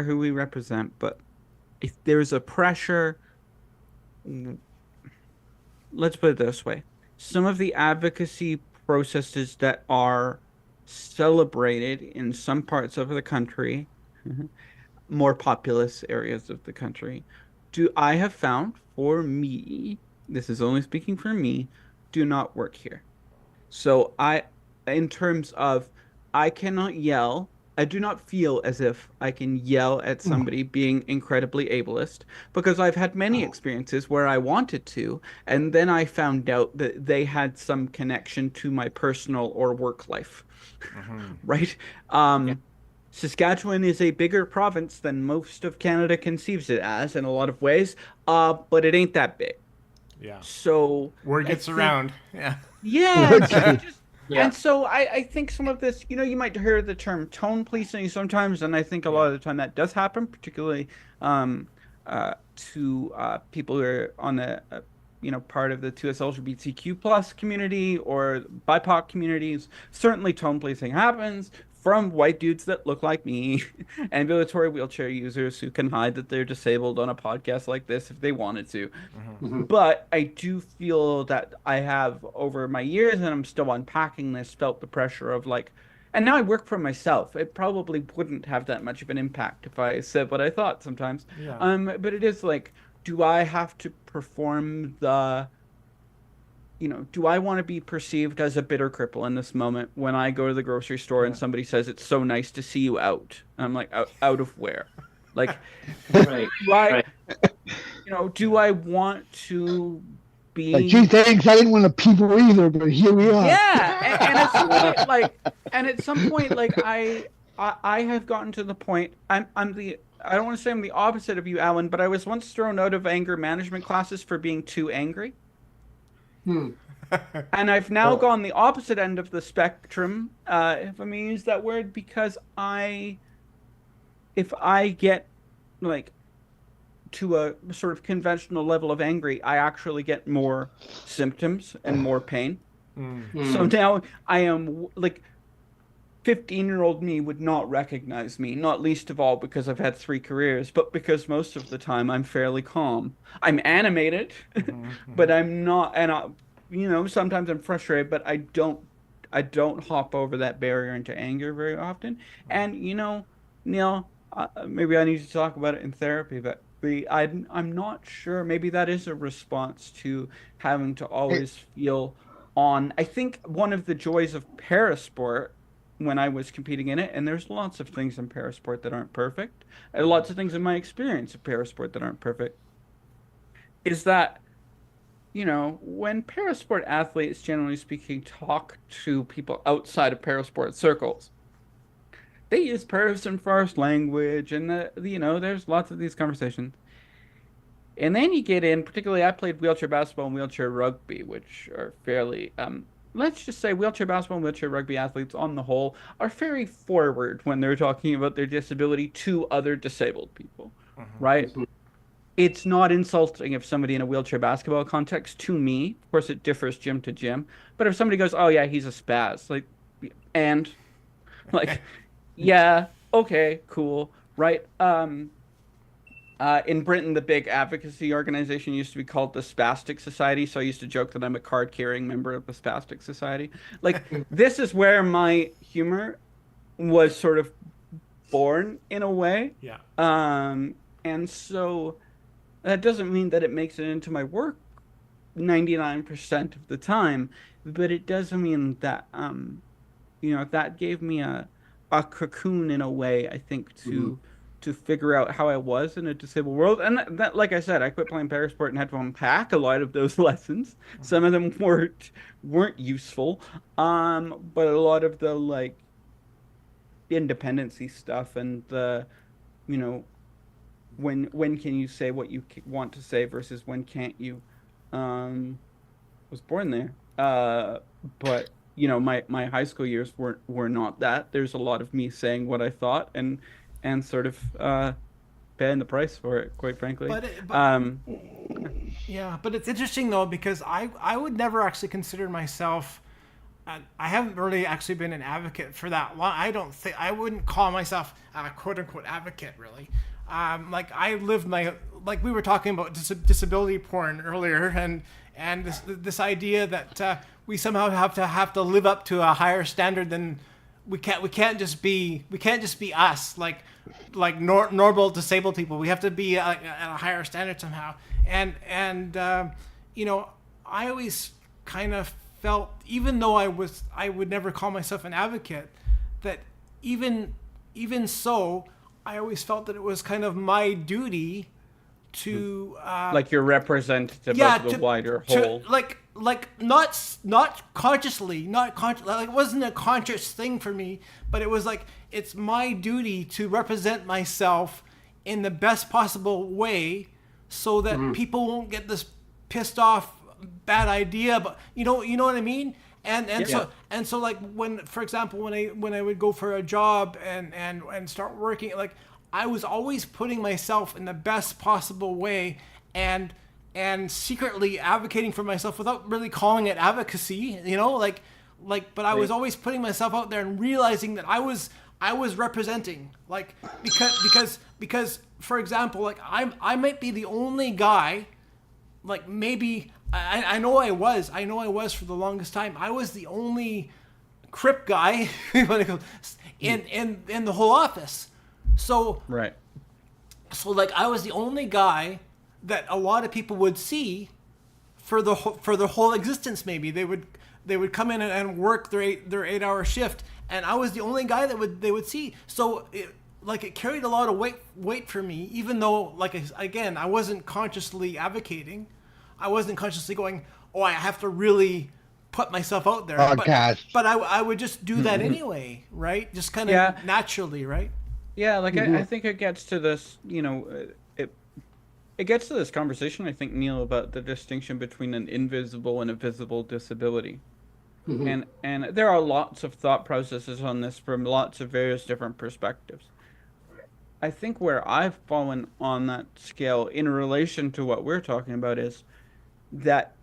who we represent. But if there's a pressure, let's put it this way: some of the advocacy processes that are celebrated in some parts of the country, more populous areas of the country, I have found for me, this is only speaking for me, do not work here. So in terms of, I cannot yell. I do not feel as if I can yell at somebody being incredibly ableist, because I've had many experiences where I wanted to, and then I found out that they had some connection to my personal or work life, right? Saskatchewan is a bigger province than most of Canada conceives it as in a lot of ways, but it ain't that big. Yeah. So word gets around. Yeah. Yeah. Yeah. And so I think some of this, you might hear the term tone policing sometimes, and I think a lot of the time that does happen, particularly to people who are on the part of the 2S LGBTQ plus community or BIPOC communities. Certainly tone policing happens from white dudes that look like me, ambulatory wheelchair users who can hide that they're disabled on a podcast like this if they wanted to. But I do feel that I have, over my years, and I'm still unpacking this, felt the pressure of and now I work for myself. It probably wouldn't have that much of an impact if I said what I thought sometimes. Yeah. But it is do I have to perform do I want to be perceived as a bitter cripple in this moment when I go to the grocery store and somebody says, "It's so nice to see you out"? And I'm like, out of where? Right. Do I want to be... gee, thanks, I didn't want to people either, but here we are. Yeah, and at some point, I have gotten to the point, I don't want to say I'm the opposite of you, Alan, but I was once thrown out of anger management classes for being too angry. And I've now gone the opposite end of the spectrum, if I may use that word, because if I get to a sort of conventional level of angry, I actually get more symptoms and more pain. So now I am 15-year-old me would not recognize me, not least of all because I've had 3 careers, but because most of the time I'm fairly calm. I'm animated, but I'm not, and sometimes I'm frustrated, but I don't hop over that barrier into anger very often. And Neil, maybe I need to talk about it in therapy, but I'm not sure. Maybe that is a response to having to always feel on. I think one of the joys of parasport, when I was competing in it, and there's lots of things in parasport that aren't perfect, and lots of things in my experience of parasport that aren't perfect, is that, when parasport athletes, generally speaking, talk to people outside of parasport circles, they use person first language, and there's lots of these conversations. And then you get in, particularly I played wheelchair basketball and wheelchair rugby, which are fairly, let's just say wheelchair basketball and wheelchair rugby athletes on the whole are very forward when they're talking about their disability to other disabled people, right? It's not insulting if somebody in a wheelchair basketball context, to me, of course it differs gym to gym, but if somebody goes, "Oh yeah, he's a spaz," yeah, okay, cool, right? In Britain, the big advocacy organization used to be called the Spastic Society, so I used to joke that I'm a card-carrying member of the Spastic Society. This is where my humor was sort of born, in a way. Yeah. And so that doesn't mean that it makes it into my work 99% of the time, but it does mean that, that gave me a cocoon in a way, I think, to figure out how I was in a disabled world. And that, like I said, I quit playing parasport and had to unpack a lot of those lessons. Some of them weren't useful, but a lot of the independency stuff and the, when can you say what you want to say versus when can't you, was born there. But my high school years were not that. There's a lot of me saying what I thought and sort of paying the price for it, quite frankly. But it's interesting though, because I would never actually consider myself, I haven't really actually been an advocate for that long. I wouldn't call myself a quote unquote advocate, really. I lived we were talking about disability porn earlier, and this idea that we somehow have to live up to a higher standard than we can't just be us, like normal disabled people. We have to be at a higher standard somehow. And you know, I always kind of felt, even though I would never call myself an advocate, that even so, I always felt that it was kind of my duty to like you're representative of the wider whole. Like not consciously, like it wasn't a conscious thing for me, but it was like, it's my duty to represent myself in the best possible way, so that people won't get this pissed off bad idea. But you know what I mean. And so like, when, for example, when I would go for a job and start working, like, I was always putting myself in the best possible way and secretly advocating for myself without really calling it advocacy, you know, but I was always putting myself out there and realizing that I was representing, like, because for example, like, I might be the only guy, like, maybe I know I was for the longest time. I was the only crip guy in the whole office. So like, I was the only guy that a lot of people would see for their whole existence. Maybe they would come in and work their 8-hour shift, and I was the only guy that they would see. So it carried a lot of weight for me, even though, like, again, I wasn't consciously advocating. I wasn't consciously going, oh, I have to really put myself out there. But I would just do that anyway, right? Just kind of naturally, right? Yeah, like I think it gets to this, you know, it gets to this conversation, I think, Neil, about the distinction between an invisible and a visible disability. And there are lots of thought processes on this from lots of various different perspectives. I think where I've fallen on that scale in relation to what we're talking about is that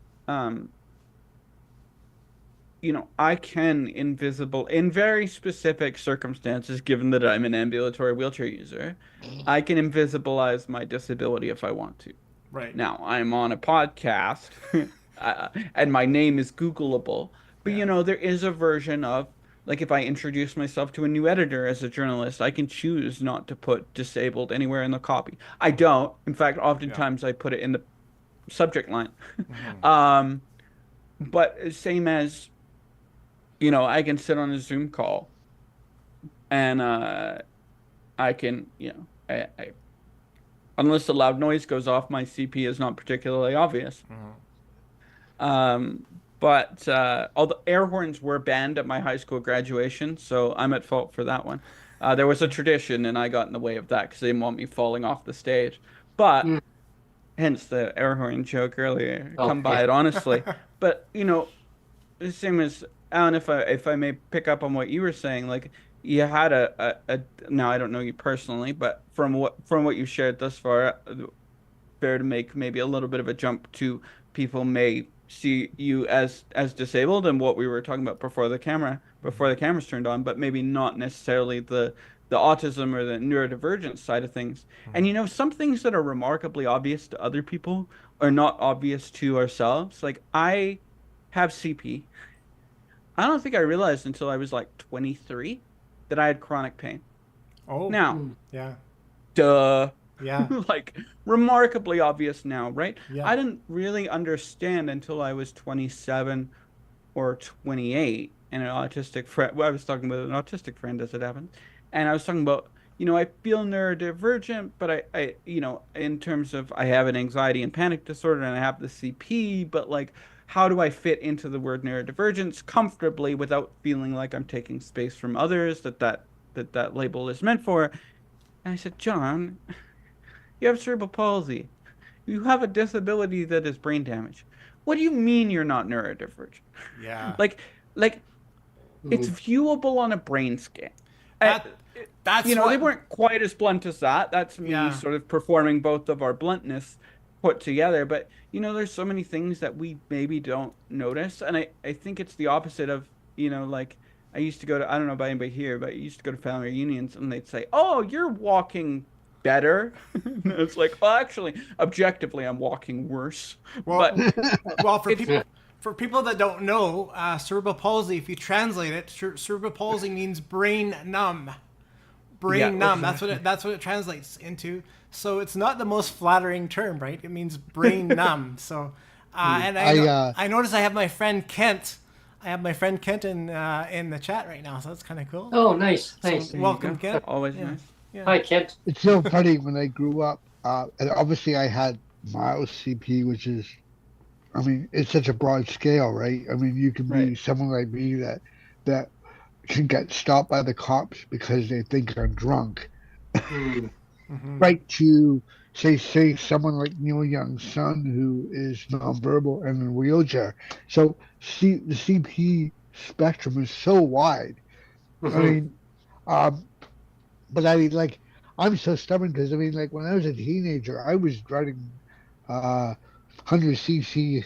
you know, I can in very specific circumstances, given that I'm an ambulatory wheelchair user, I can invisibilize my disability if I want to. Right. Now, I'm on a podcast, and my name is Googleable, but, you know, there is a version of, like, if I introduce myself to a new editor as a journalist, I can choose not to put disabled anywhere in the copy. I don't. In fact, oftentimes I put it in the subject line. But same as, you know, I can sit on a Zoom call and I can, you know, I unless the loud noise goes off, my CP is not particularly obvious. But although air horns were banned at my high school graduation, so I'm at fault for that one. There was a tradition, and I got in the way of that because they didn't want me falling off the stage. But hence the air horn joke earlier. Come by it honestly. But, you know, the same as Alan, if I may pick up on what you were saying, like, you had a now I don't know you personally, but from what you shared thus far, fair to make maybe a little bit of a jump to people may see you as disabled, and what we were talking about before the cameras turned on, but maybe not necessarily the autism or the neurodivergent side of things. And, you know, some things that are remarkably obvious to other people are not obvious to ourselves. Like, I have CP. I don't think I realized until I was like 23 that I had chronic pain. Oh, now, yeah, duh. Yeah. Like, remarkably obvious now, right? Yeah. I didn't really understand until I was 27 or 28, and an autistic friend, well, I was talking with an autistic friend as it happened, and I was talking about, you know, I feel neurodivergent, but I you know, in terms of, I have an anxiety and panic disorder and I have the CP, but, like, how do I fit into the word neurodivergence comfortably without feeling like I'm taking space from others that label is meant for? And I said, John, you have cerebral palsy. You have a disability that is brain damage. What do you mean you're not neurodivergent? Yeah. like it's viewable on a brain scan. That's, you know, what... they weren't quite as blunt as that. That's me sort of performing both of our bluntness put together. But, you know, there's so many things that we maybe don't notice. And I think it's the opposite of, you know, like, I used to go to, I don't know about anybody here, but I used to go to family reunions and they'd say, oh, you're walking better. It's like, well, actually, objectively, I'm walking worse. Well, but well, for for people that don't know, cerebral palsy, if you translate it, cerebral palsy means brain numb. Brain numb. That's what it translates into. So it's not the most flattering term, right? It means brain numb. So, and I notice I have my friend Kent. I have my friend Kent in the chat right now, so that's kind of cool. Oh, nice. So welcome, Kent. Always nice. Yeah. Hi, Kent. It's so funny when I grew up, and obviously I had mild CP, which is, I mean, it's such a broad scale, right? I mean, you can be someone like me that can get stopped by the cops because they think I'm drunk, right? To say someone like Neil Young's son who is nonverbal and in a wheelchair. So the CP spectrum is so wide. I mean, but I mean, like, I'm so stubborn because I mean, like, when I was a teenager, I was riding 100cc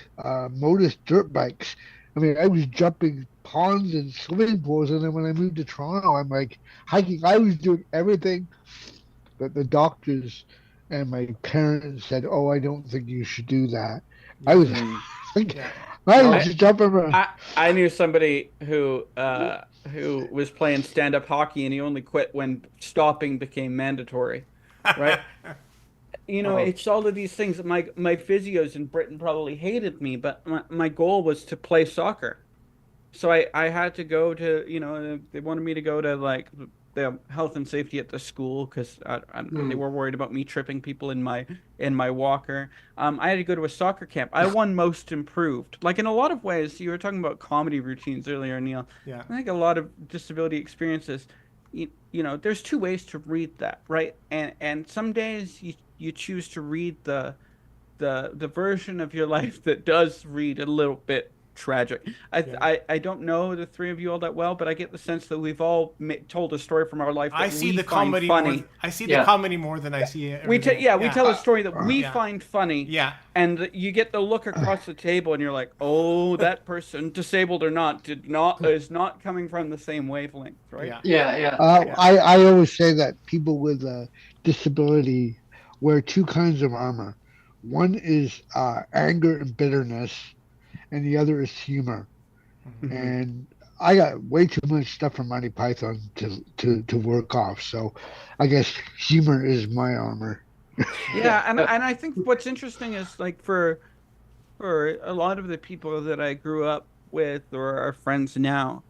motor dirt bikes. I mean, I was jumping ponds and swimming pools, and then when I moved to Toronto, I'm like hiking. I was doing everything that the doctors and my parents said, "Oh, I don't think you should do that." I was, I was jumping around. I knew somebody who was playing stand-up hockey, and he only quit when stopping became mandatory, right? You know, it's all of these things. My physios in Britain probably hated me, but my goal was to play soccer. So I had to go to, you know, they wanted me to go to like the health and safety at the school because they were worried about me tripping people in my walker. I had to go to a soccer camp. I won most improved. Like in a lot of ways, you were talking about comedy routines earlier, Neil. Yeah. I think a lot of disability experiences, you know, there's two ways to read that, right? And some days you choose to read the version of your life that does read a little bit tragic. I don't know the three of you all that well, but I get the sense that we've all told a story from our life that I see the comedy funny. I see the comedy more than I see it. We tell a story that we find funny. Yeah. And you get the look across the table, and you're like, oh, that person, disabled or not, is not coming from the same wavelength, right? I always say that people with a disability wear two kinds of armor. One is anger and bitterness, and the other is humor. And I got way too much stuff from Monty Python to work off. So I guess humor is my armor. Yeah, and I think what's interesting is like for a lot of the people that I grew up with or are friends now,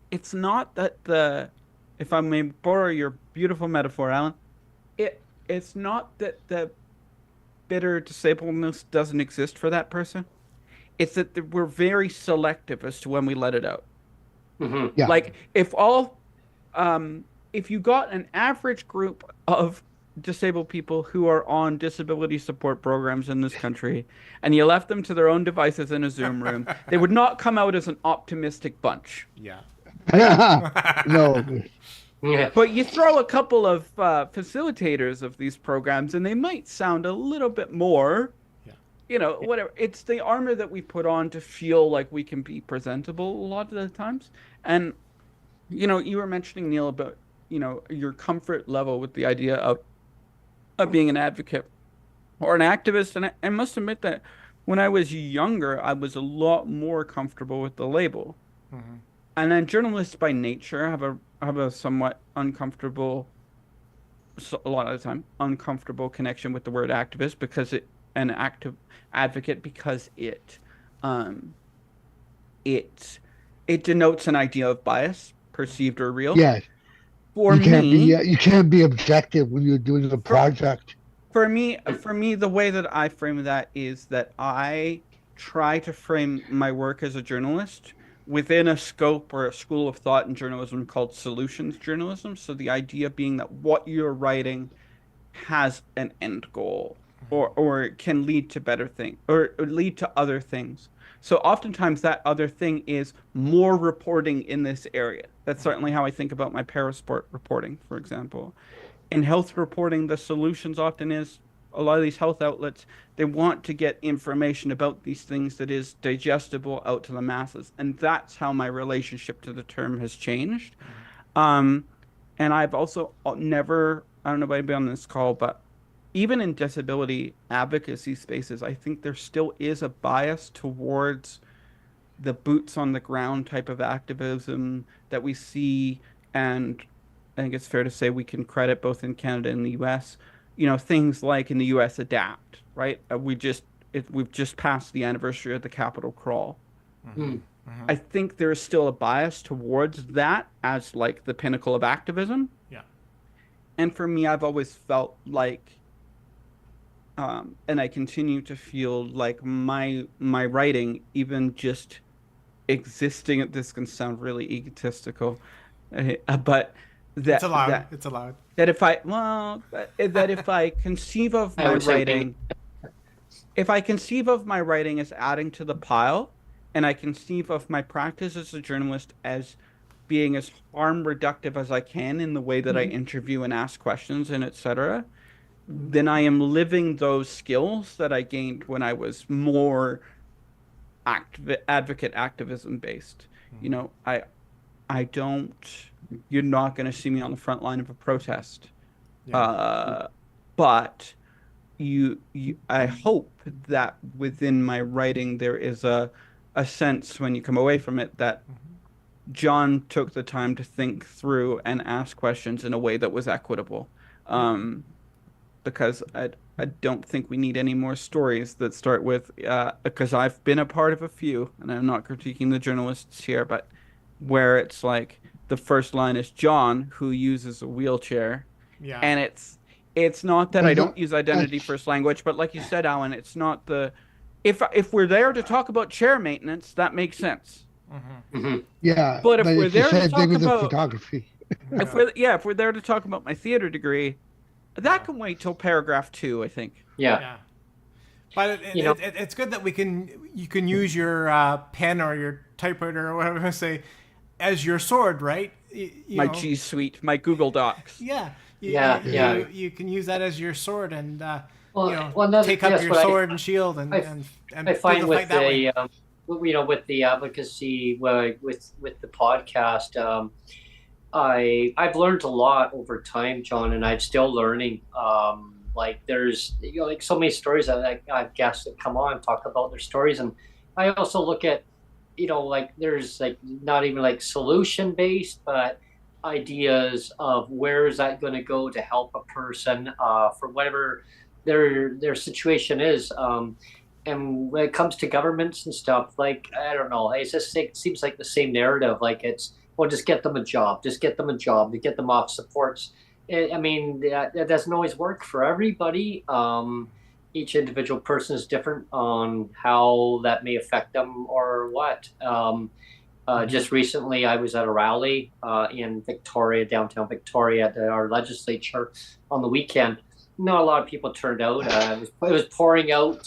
it's not that if I may borrow your beautiful metaphor, Alan, it's not that the bitter disabledness doesn't exist for that person. It's that we're very selective as to when we let it out. Yeah. Like if you got an average group of disabled people who are on disability support programs in this country, and you left them to their own devices in a Zoom room, they would not come out as an optimistic bunch. Yeah. No. Yeah. But you throw a couple of facilitators of these programs, and they might sound a little bit more, you know, whatever. It's the armor that we put on to feel like we can be presentable a lot of the times. And, you know, you were mentioning, Neil, about, you know, your comfort level with the idea of being an advocate or an activist. And I must admit that when I was younger, I was a lot more comfortable with the label. And then journalists by nature have a somewhat uncomfortable, a lot of the time, uncomfortable connection with the word activist because an active advocate because it denotes an idea of bias, perceived or real. Yeah. You can't be objective when you're doing the project. For me, the way that I frame that is that I try to frame my work as a journalist within a scope or a school of thought in journalism called solutions journalism. So the idea being that what you're writing has an end goal or can lead to better things or lead to other things. So oftentimes that other thing is more reporting in this area. That's certainly how I think about my parasport reporting, for example. In health reporting, the solutions often is a lot of these health outlets, they want to get information about these things that is digestible out to the masses. And that's how my relationship to the term has changed. And I've also never, I don't know if anybody on this call, but even in disability advocacy spaces, I think there still is a bias towards the boots on the ground type of activism that we see. And I think it's fair to say we can credit both in Canada and the US, things like in the US ADAPT, right? We've just passed the anniversary of the Capitol crawl. Mm. I think there is still a bias towards that as like the pinnacle of activism. Yeah. And for me, I've always felt like, and I continue to feel like my writing, even just existing, this can sound really egotistical, but it's allowed. It's allowed. That if I conceive of my writing, if I conceive of my writing as adding to the pile, and I conceive of my practice as a journalist as being as harm reductive as I can in the way that I interview and ask questions and etc., then I am living those skills that I gained when I was more advocate activism based. I don't. You're not going to see me on the front line of a protest, but I hope that within my writing there is a sense when you come away from it that John took the time to think through and ask questions in a way that was equitable, because I don't think we need any more stories that start with, because I've been a part of a few, and I'm not critiquing the journalists here, but where it's like the first line is John, who uses a wheelchair, and it's not that I don't use identity first language, but like you said, Alan, it's not the if we're there to talk about chair maintenance, that makes sense. Yeah, but if we're there to talk about photography, if we're there to talk about my theater degree, that can wait till paragraph 2, I think. Yeah. But it's good that you can use your pen or your typewriter or whatever I say as your sword, right? My G Suite, my Google Docs. You can use that as your sword and take up your sword and shield and I find with the with the advocacy with the podcast, I've learned a lot over time, John, and I'm still learning. Like there's like so many stories that I've guests that come on talk about their stories, and I also look at like there's like not even like solution based, but ideas of where is that going to go to help a person for whatever their situation is. And when it comes to governments and stuff, like I don't know, it seems like the same narrative. Like it's just get them a job, to get them off supports. I mean, that doesn't always work for everybody. Each individual person is different on how that may affect them or what. Just recently, I was at a rally in Victoria, downtown Victoria, at our legislature on the weekend. Not a lot of people turned out. It was pouring out,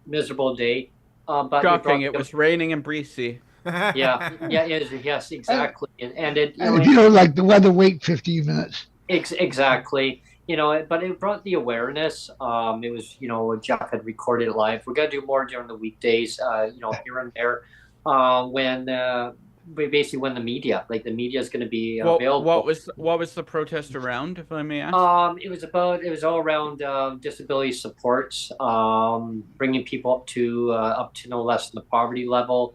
miserable day. But shocking! It was raining and breezy. Yeah, it is. Yes, exactly. And it. If you don't like the weather, wait 15 minutes. Exactly. But it brought the awareness. It was, Jeff had recorded it live. We're gonna do more during the weekdays. Here and there, when the media is going to be available. What was the protest around, if I may ask? It was all around disability supports, bringing people up to no less than the poverty level.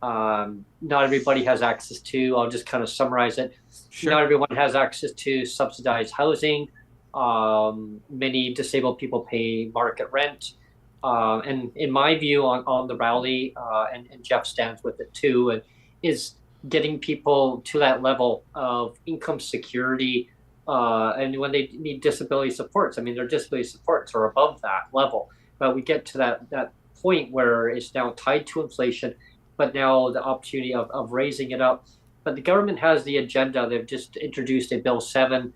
Not everybody has access to. I'll just kind of summarize it. Sure. Not everyone has access to subsidized housing. Many disabled people pay market rent. And in my view on the rally, and Jeff stands with it too, and is getting people to that level of income security, and when they need disability supports, I mean, their disability supports are above that level, but we get to that point where it's now tied to inflation, but now the opportunity of raising it up. But the government has the agenda. They've just introduced a Bill 7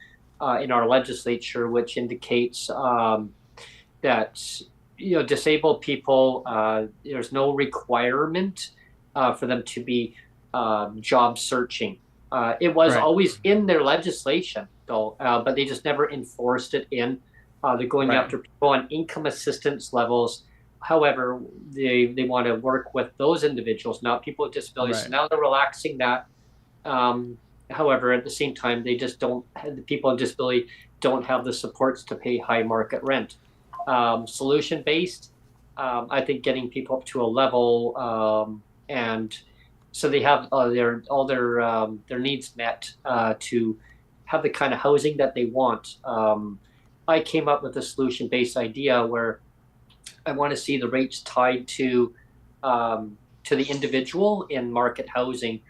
in our legislature, which indicates that disabled people, there's no requirement for them to be job searching. It was always in their legislation, though, but they just never enforced it in. They're going after people on income assistance levels. However, they want to work with those individuals, not people with disabilities. Right. So now they're relaxing that. However, at the same time, they just don't have the people with disability don't have the supports to pay high market rent. Solution based, I think getting people up to a level, and so they have their needs met, to have the kind of housing that they want. I came up with a solution based idea where I want to see the rates tied to the individual in market housing,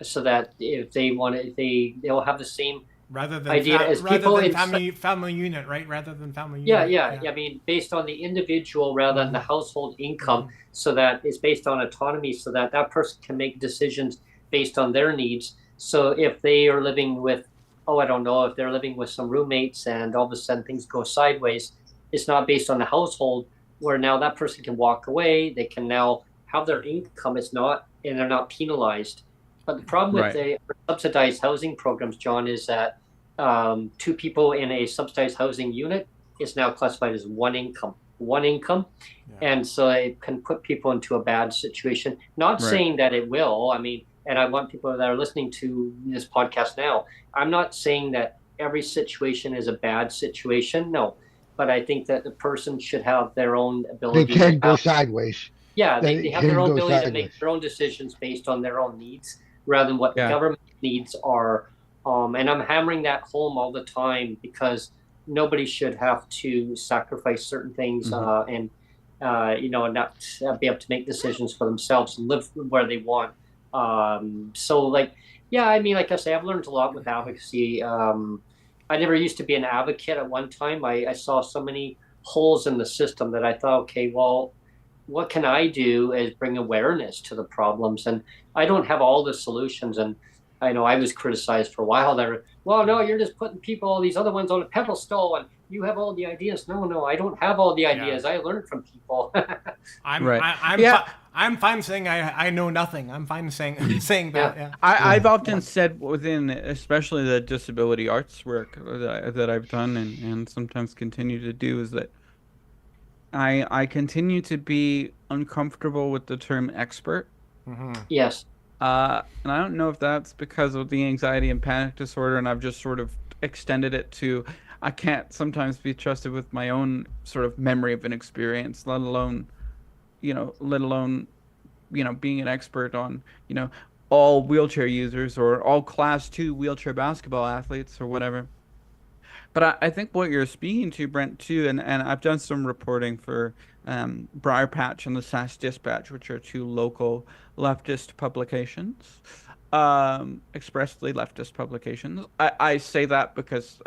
so that if they want to, they'll have the same rather than idea as people in family unit, right? Rather than family yeah, unit. yeah. I mean, based on the individual rather than the household income, so that it's based on autonomy, so that that person can make decisions based on their needs. So if they are living with, oh, I don't know, if they're living with some roommates and all of a sudden things go sideways, it's not based on the household, where now that person can walk away. They can now have their income. It's not, and they're not penalized. But the problem with the subsidized housing programs, John, is that two people in a subsidized housing unit is now classified as one income. And so it can put people into a bad situation. Not saying that it will. I mean, and I want people that are listening to this podcast now, I'm not saying that every situation is a bad situation. No. But I think that the person should have their own ability. They can go sideways. Yeah, they have their own ability to make their own decisions based on their own needs, rather than what the government needs are. And I'm hammering that home all the time, because nobody should have to sacrifice certain things, and not be able to make decisions for themselves and live where they want. So like, yeah, I mean, like I say, I've learned a lot with advocacy. I never used to be an advocate at one time. I saw so many holes in the system that I thought, okay, well, what can I do is bring awareness to the problems. And I don't have all the solutions. And I know I was criticized for a while there. Well, no, you're just putting all these other ones on a pedestal and you have all the ideas. No, I don't have all the ideas. I learned from people. I'm fine saying I know nothing. I'm fine saying that. Yeah. I've often said within, especially the disability arts work that I've done and sometimes continue to do, is that I continue to be uncomfortable with the term expert. Yes. And I don't know if that's because of the anxiety and panic disorder, and I've just sort of extended it to, I can't sometimes be trusted with my own sort of memory of an experience, let alone being an expert on, all wheelchair users or all class 2 wheelchair basketball athletes or whatever. But I think what you're speaking to, Brent, too, and I've done some reporting for Briar Patch and the SAS Dispatch, which are 2 local leftist publications, expressly leftist publications. I say that because,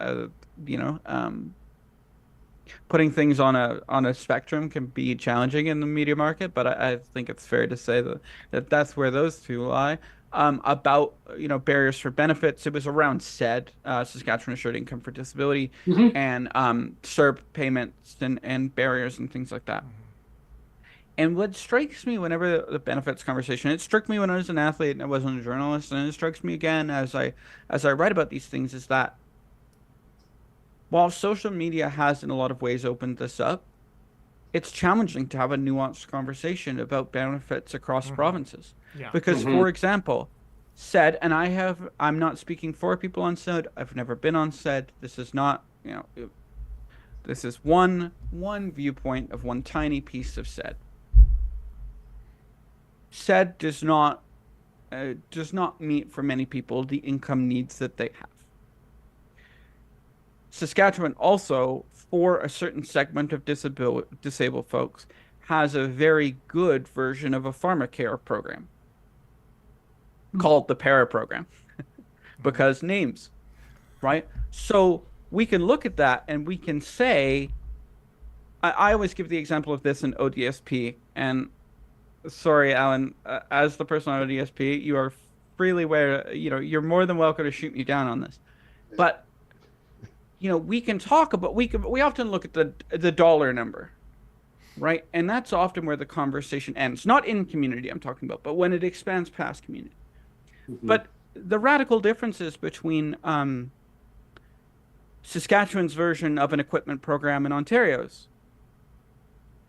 putting things on a spectrum can be challenging in the media market, but I think it's fair to say that's where those 2 lie. About barriers for benefits. It was around SAID, Saskatchewan Assured Income for Disability, and CERB payments and barriers and things like that. And what strikes me whenever the benefits conversation, it struck me when I was an athlete and I wasn't a journalist, and it strikes me again as I write about these things, is that while social media has in a lot of ways opened this up, it's challenging to have a nuanced conversation about benefits across provinces. Yeah. Because, for example, SAID, and I'm not speaking for people on SAID. I've never been on SAID. This is not, this is one viewpoint of one tiny piece of SAID. SAID does not meet for many people the income needs that they have. Saskatchewan also, for a certain segment of disabled folks, has a very good version of a pharmacare program called the PARA program, because names, right? So we can look at that and we can say, I always give the example of this in ODSP, and sorry, Alan, as the person on ODSP, you are freely aware, you're more than welcome to shoot me down on this, but we can talk about, we often look at the dollar number, right? And that's often where the conversation ends. Not in community I'm talking about, but when it expands past community. But the radical differences between Saskatchewan's version of an equipment program and Ontario's,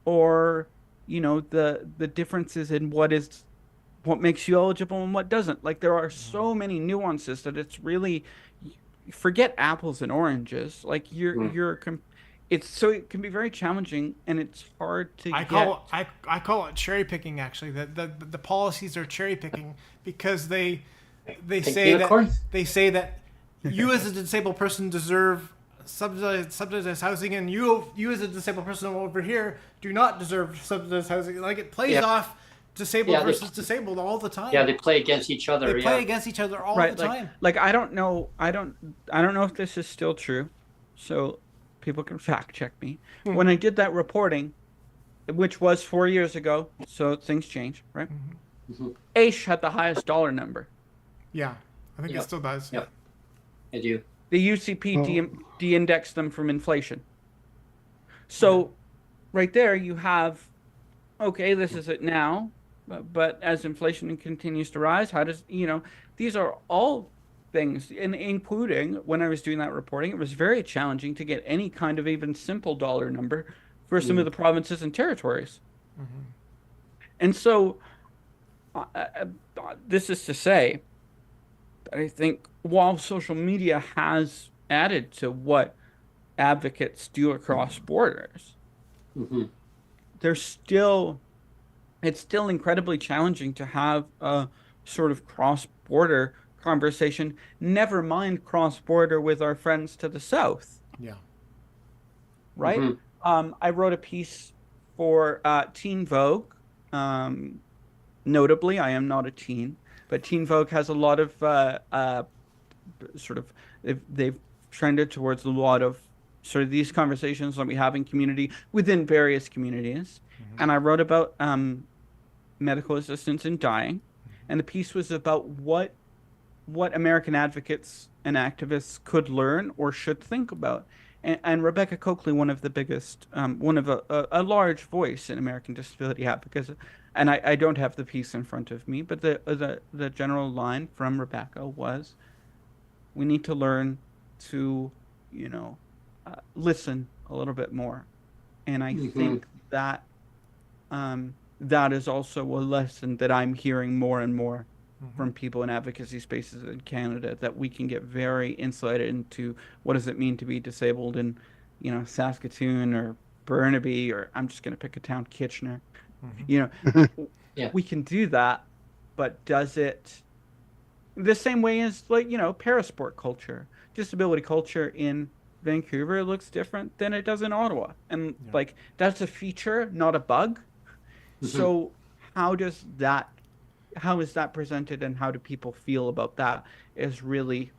or the differences in what makes you eligible and what doesn't. Like, there are so many nuances that it's really, forget apples and oranges. Like it can be very challenging, and it's hard to I call it cherry picking. Actually, the policies are cherry picking because they say that you as a disabled person deserve subsidized housing, and you as a disabled person over here do not deserve subsidized housing. Like, it plays off disabled versus disabled all the time. Yeah, they play against each other. They play against each other all the time. Like I don't know if this is still true, so people can fact check me. When I did that reporting, which was 4 years ago, so things change, right? AISH had the highest dollar number. Yeah, I think it still does. Yep, I do. The UCP de-indexed them from inflation. So right there you have, okay, this is it now, but as inflation continues to rise, how does, these are all things, and including when I was doing that reporting, it was very challenging to get any kind of even simple dollar number for some of the provinces and territories. And so this is to say, I think while social media has added to what advocates do across borders, it's still incredibly challenging to have a sort of cross-border conversation, never mind cross-border with our friends to the south. Yeah. Right? I wrote a piece for Teen Vogue. Notably, I am not a teen, but Teen Vogue has a lot of they've trended towards a lot of sort of these conversations that we have in community within various communities. And I wrote about medical assistance in dying, and the piece was about what American advocates and activists could learn or should think about. And Rebecca Coakley, one of the biggest, one of a large voice in American disability advocacy, and I don't have the piece in front of me, but the general line from Rebecca was, we need to learn to, listen a little bit more. And I think that that is also a lesson that I'm hearing more and more from people in advocacy spaces in Canada, that we can get very insulated into what does it mean to be disabled in, Saskatoon or Burnaby, or I'm just going to pick a town, Kitchener. We can do that, but does it the same way as parasport culture, disability culture in Vancouver looks different than it does in Ottawa, and that's a feature, not a bug. So how is that presented, and how do people feel about that is really,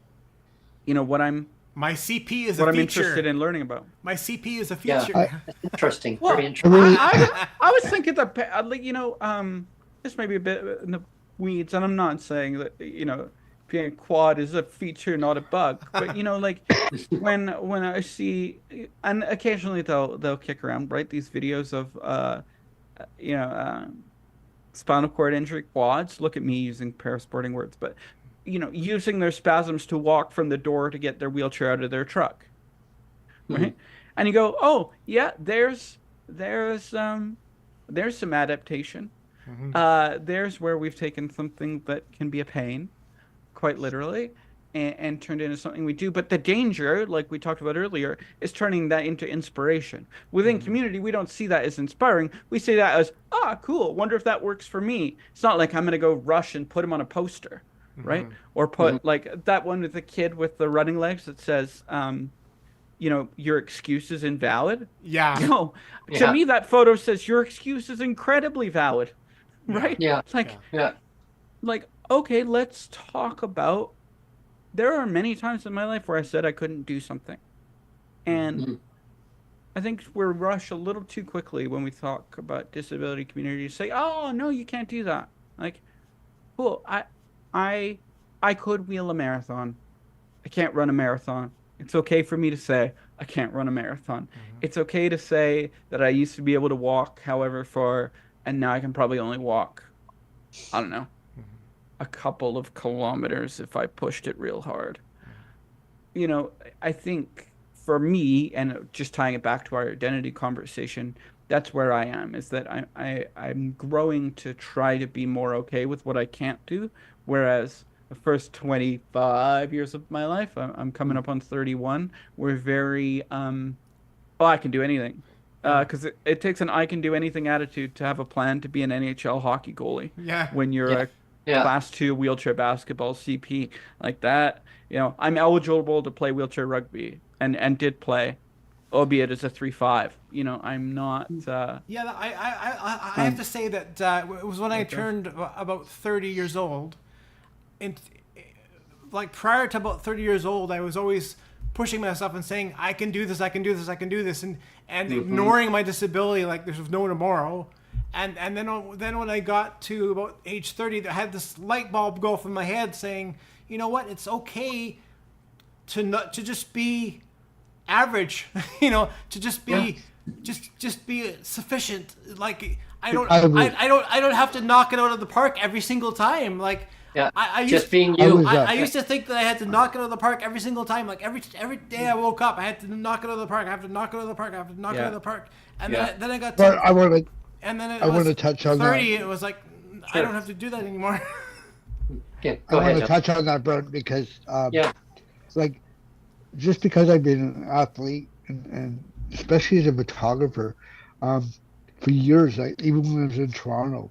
what I'm interested in learning about. My CP is a feature. Interesting. Well, very interesting. I was thinking that, this may be a bit in the weeds, and I'm not saying that, being quad is a feature, not a bug. But, when I see, and occasionally they'll kick around, right, these videos of, spinal cord injury quads. Look at me using parasporting words, but using their spasms to walk from the door to get their wheelchair out of their truck, right? And you go, oh yeah, there's some adaptation. There's where we've taken something that can be a pain, quite literally, and turned into something we do. But the danger, like we talked about earlier, is turning that into inspiration. Within community, we don't see that as inspiring. We see that as, cool, wonder if that works for me. It's not like I'm going to go rush and put him on a poster, right? Or put, like, that one with the kid with the running legs that says, your excuse is invalid. Yeah. No, to me, that photo says your excuse is incredibly valid, right? Yeah. Like, okay, let's talk about, there are many times in my life where I said I couldn't do something. And I think we're rushed a little too quickly when we talk about disability communities. Say, oh, no, you can't do that. Like, cool, I could wheel a marathon. I can't run a marathon. It's okay for me to say I can't run a marathon. It's okay to say that I used to be able to walk however far, and now I can probably only walk, I don't know, a couple of kilometers if I pushed it real hard. I think for me, and just tying it back to our identity conversation, that's where I am, is that I'm growing to try to be more okay with what I can't do, whereas the first 25 years of my life, I'm coming up on 31, were very, oh, I can do anything. Because it takes an I can do anything attitude to have a plan to be an NHL hockey goalie. Yeah. When you're Yeah. a Yeah. class 2 wheelchair basketball CP like that, I'm eligible to play wheelchair rugby and did play, albeit as a 3-5. I'm not. Yeah, I have to say that it was when I turned about 30 years old. And like prior to about 30 years old, I was always pushing myself and saying, I can do this, I can do this, I can do this, and ignoring my disability like there's no tomorrow. And then when I got to about age 30, I had this light bulb go off in my head saying, you know what, it's okay to just be average, to just be just be sufficient. Like I don't have to knock it out of the park every single time. Like I used to think that I had to knock it out of the park every single time. Like every day I woke up, I had to knock it out of the park. I have to knock it out of the park. I have to knock it out of the park. And then I got to. But I want to touch on 30. that. It was like I don't have to do that anymore. Yeah, I want to touch on that, Brent, because like just because I've been an athlete and especially as a photographer, for years, even when I was in Toronto,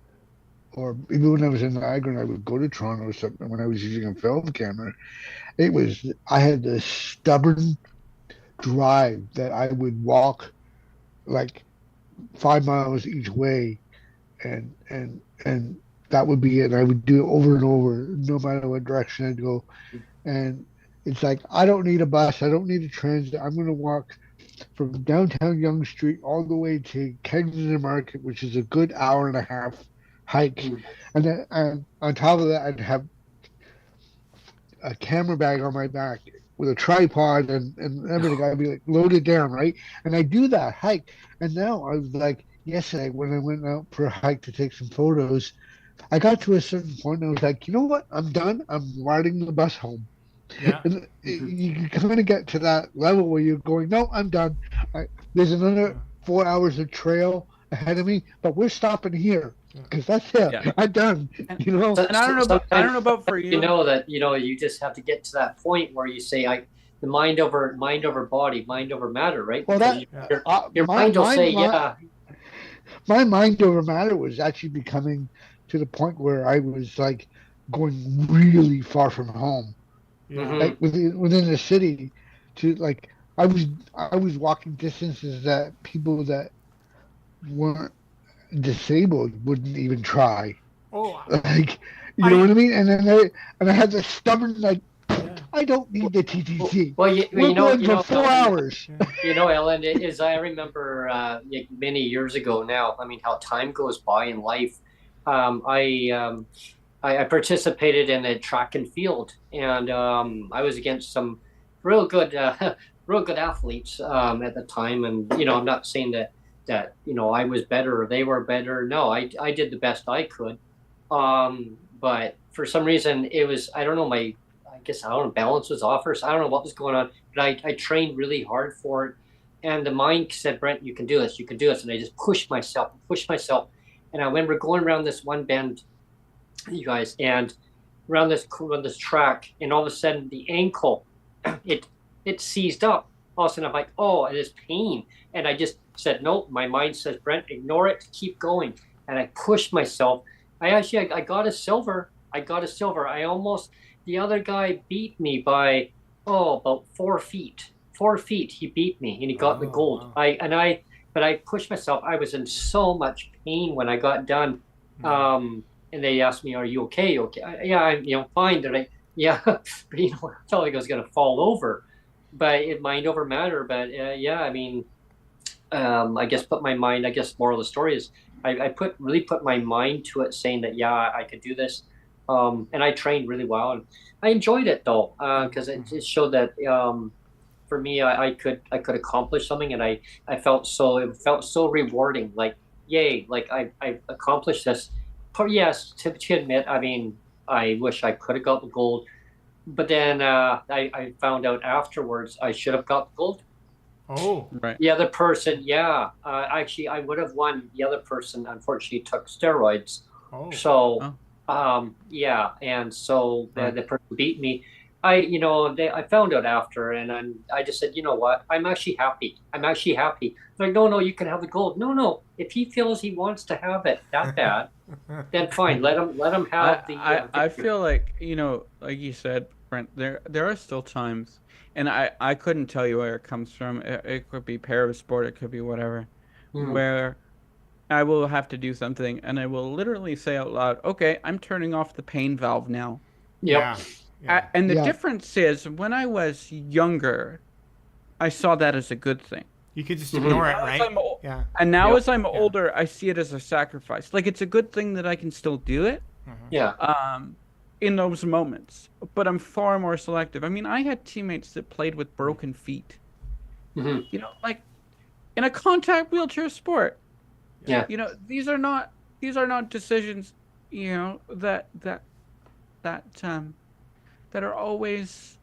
or even when I was in Niagara and I would go to Toronto or something when I was using a film camera, I had this stubborn drive that I would walk like 5 miles each way and that would be it. And I would do it over and over, no matter what direction I'd go. And it's like, I don't need a bus. I don't need a transit. I'm going to walk from downtown Yonge Street all the way to Kensington Market, which is a good hour and a half hike. And then on top of that, I'd have a camera bag on my back with a tripod and everything. I'd be like loaded down, right? And I do that hike. And now I was like, yesterday when I went out for a hike to take some photos, I got to a certain point and I was like, you know what? I'm done. I'm riding the bus home. Yeah. And you kind of get to that level where you're going, no, I'm done. There's another 4 hours of trail ahead of me, but we're stopping here because that's it. Yeah. I'm done. And I don't know about for you. You just have to get to that point where you say, the mind over body, mind over matter, right? Well, your mind will say, My mind over matter was actually becoming to the point where I was like going really far from home. Yeah. Like within the city, to like I was walking distances that people that weren't disabled wouldn't even try. Oh, like you know what I mean? And then I had this stubborn like, I don't need the TTC. Well, we're going for 4 hours. Ellen, I remember many years ago now. I mean, how time goes by in life. I participated in a track and field, and I was against some real good athletes at the time. And I'm not saying that I was better or they were better. No, I did the best I could. But for some reason, it was balance was off, or I don't know what was going on. But I trained really hard for it, and the mind said, Brent, you can do this, and I just pushed myself. And I remember going around this one bend, you guys, and around this track, and all of a sudden the ankle, it seized up. All of a sudden I'm like, oh, it is pain. And I just said, nope, my mind says, Brent, ignore it, keep going. And I pushed myself. I got a silver. The other guy beat me by, about 4 feet. 4 feet, he beat me, and he got the gold. Wow. But I pushed myself. I was in so much pain when I got done. And they asked me, "Are you okay?" Okay, I'm fine. But I felt like I was going to fall over. But mind over matter. But I guess put my mind. I guess moral of the story is I really put my mind to it, saying that I could do this. And I trained really well, and I enjoyed it though, because it showed that for me, I could accomplish something, and it felt so rewarding. Like, yay! Like I accomplished this. Yes, to admit, I mean, I wish I could have got the gold, but then I found out afterwards I should have got the gold. Oh, right. The other person, actually, I would have won. The other person, unfortunately, took steroids. Oh. So Yeah, and so the person beat me. I found out after, and I just said, you know what? I'm actually happy. I'm actually happy. They're like, no, no, you can have the gold. No, no. If he feels he wants to have it that bad, then fine. Let him have the I victory. feel like, like you said, Brent, there are still times, and I couldn't tell you where it comes from. It could be parasport, it could be whatever, Mhm. where I will have to do something, and I will literally say out loud, "Okay, I'm turning off the pain valve now." Yep. Yeah. Yeah. And the Yeah. difference is, when I was younger, I saw that as a good thing. You could just Mhm. ignore it, Now as right? I'm Yeah. And now Yep. as I'm older, I see it as a sacrifice. Like, it's a good thing that I can still do it, Yeah. in those moments, but I'm far more selective. I mean, I had teammates that played with broken feet. Hmm. Like in a contact wheelchair sport. Yeah. These are not decisions, that are always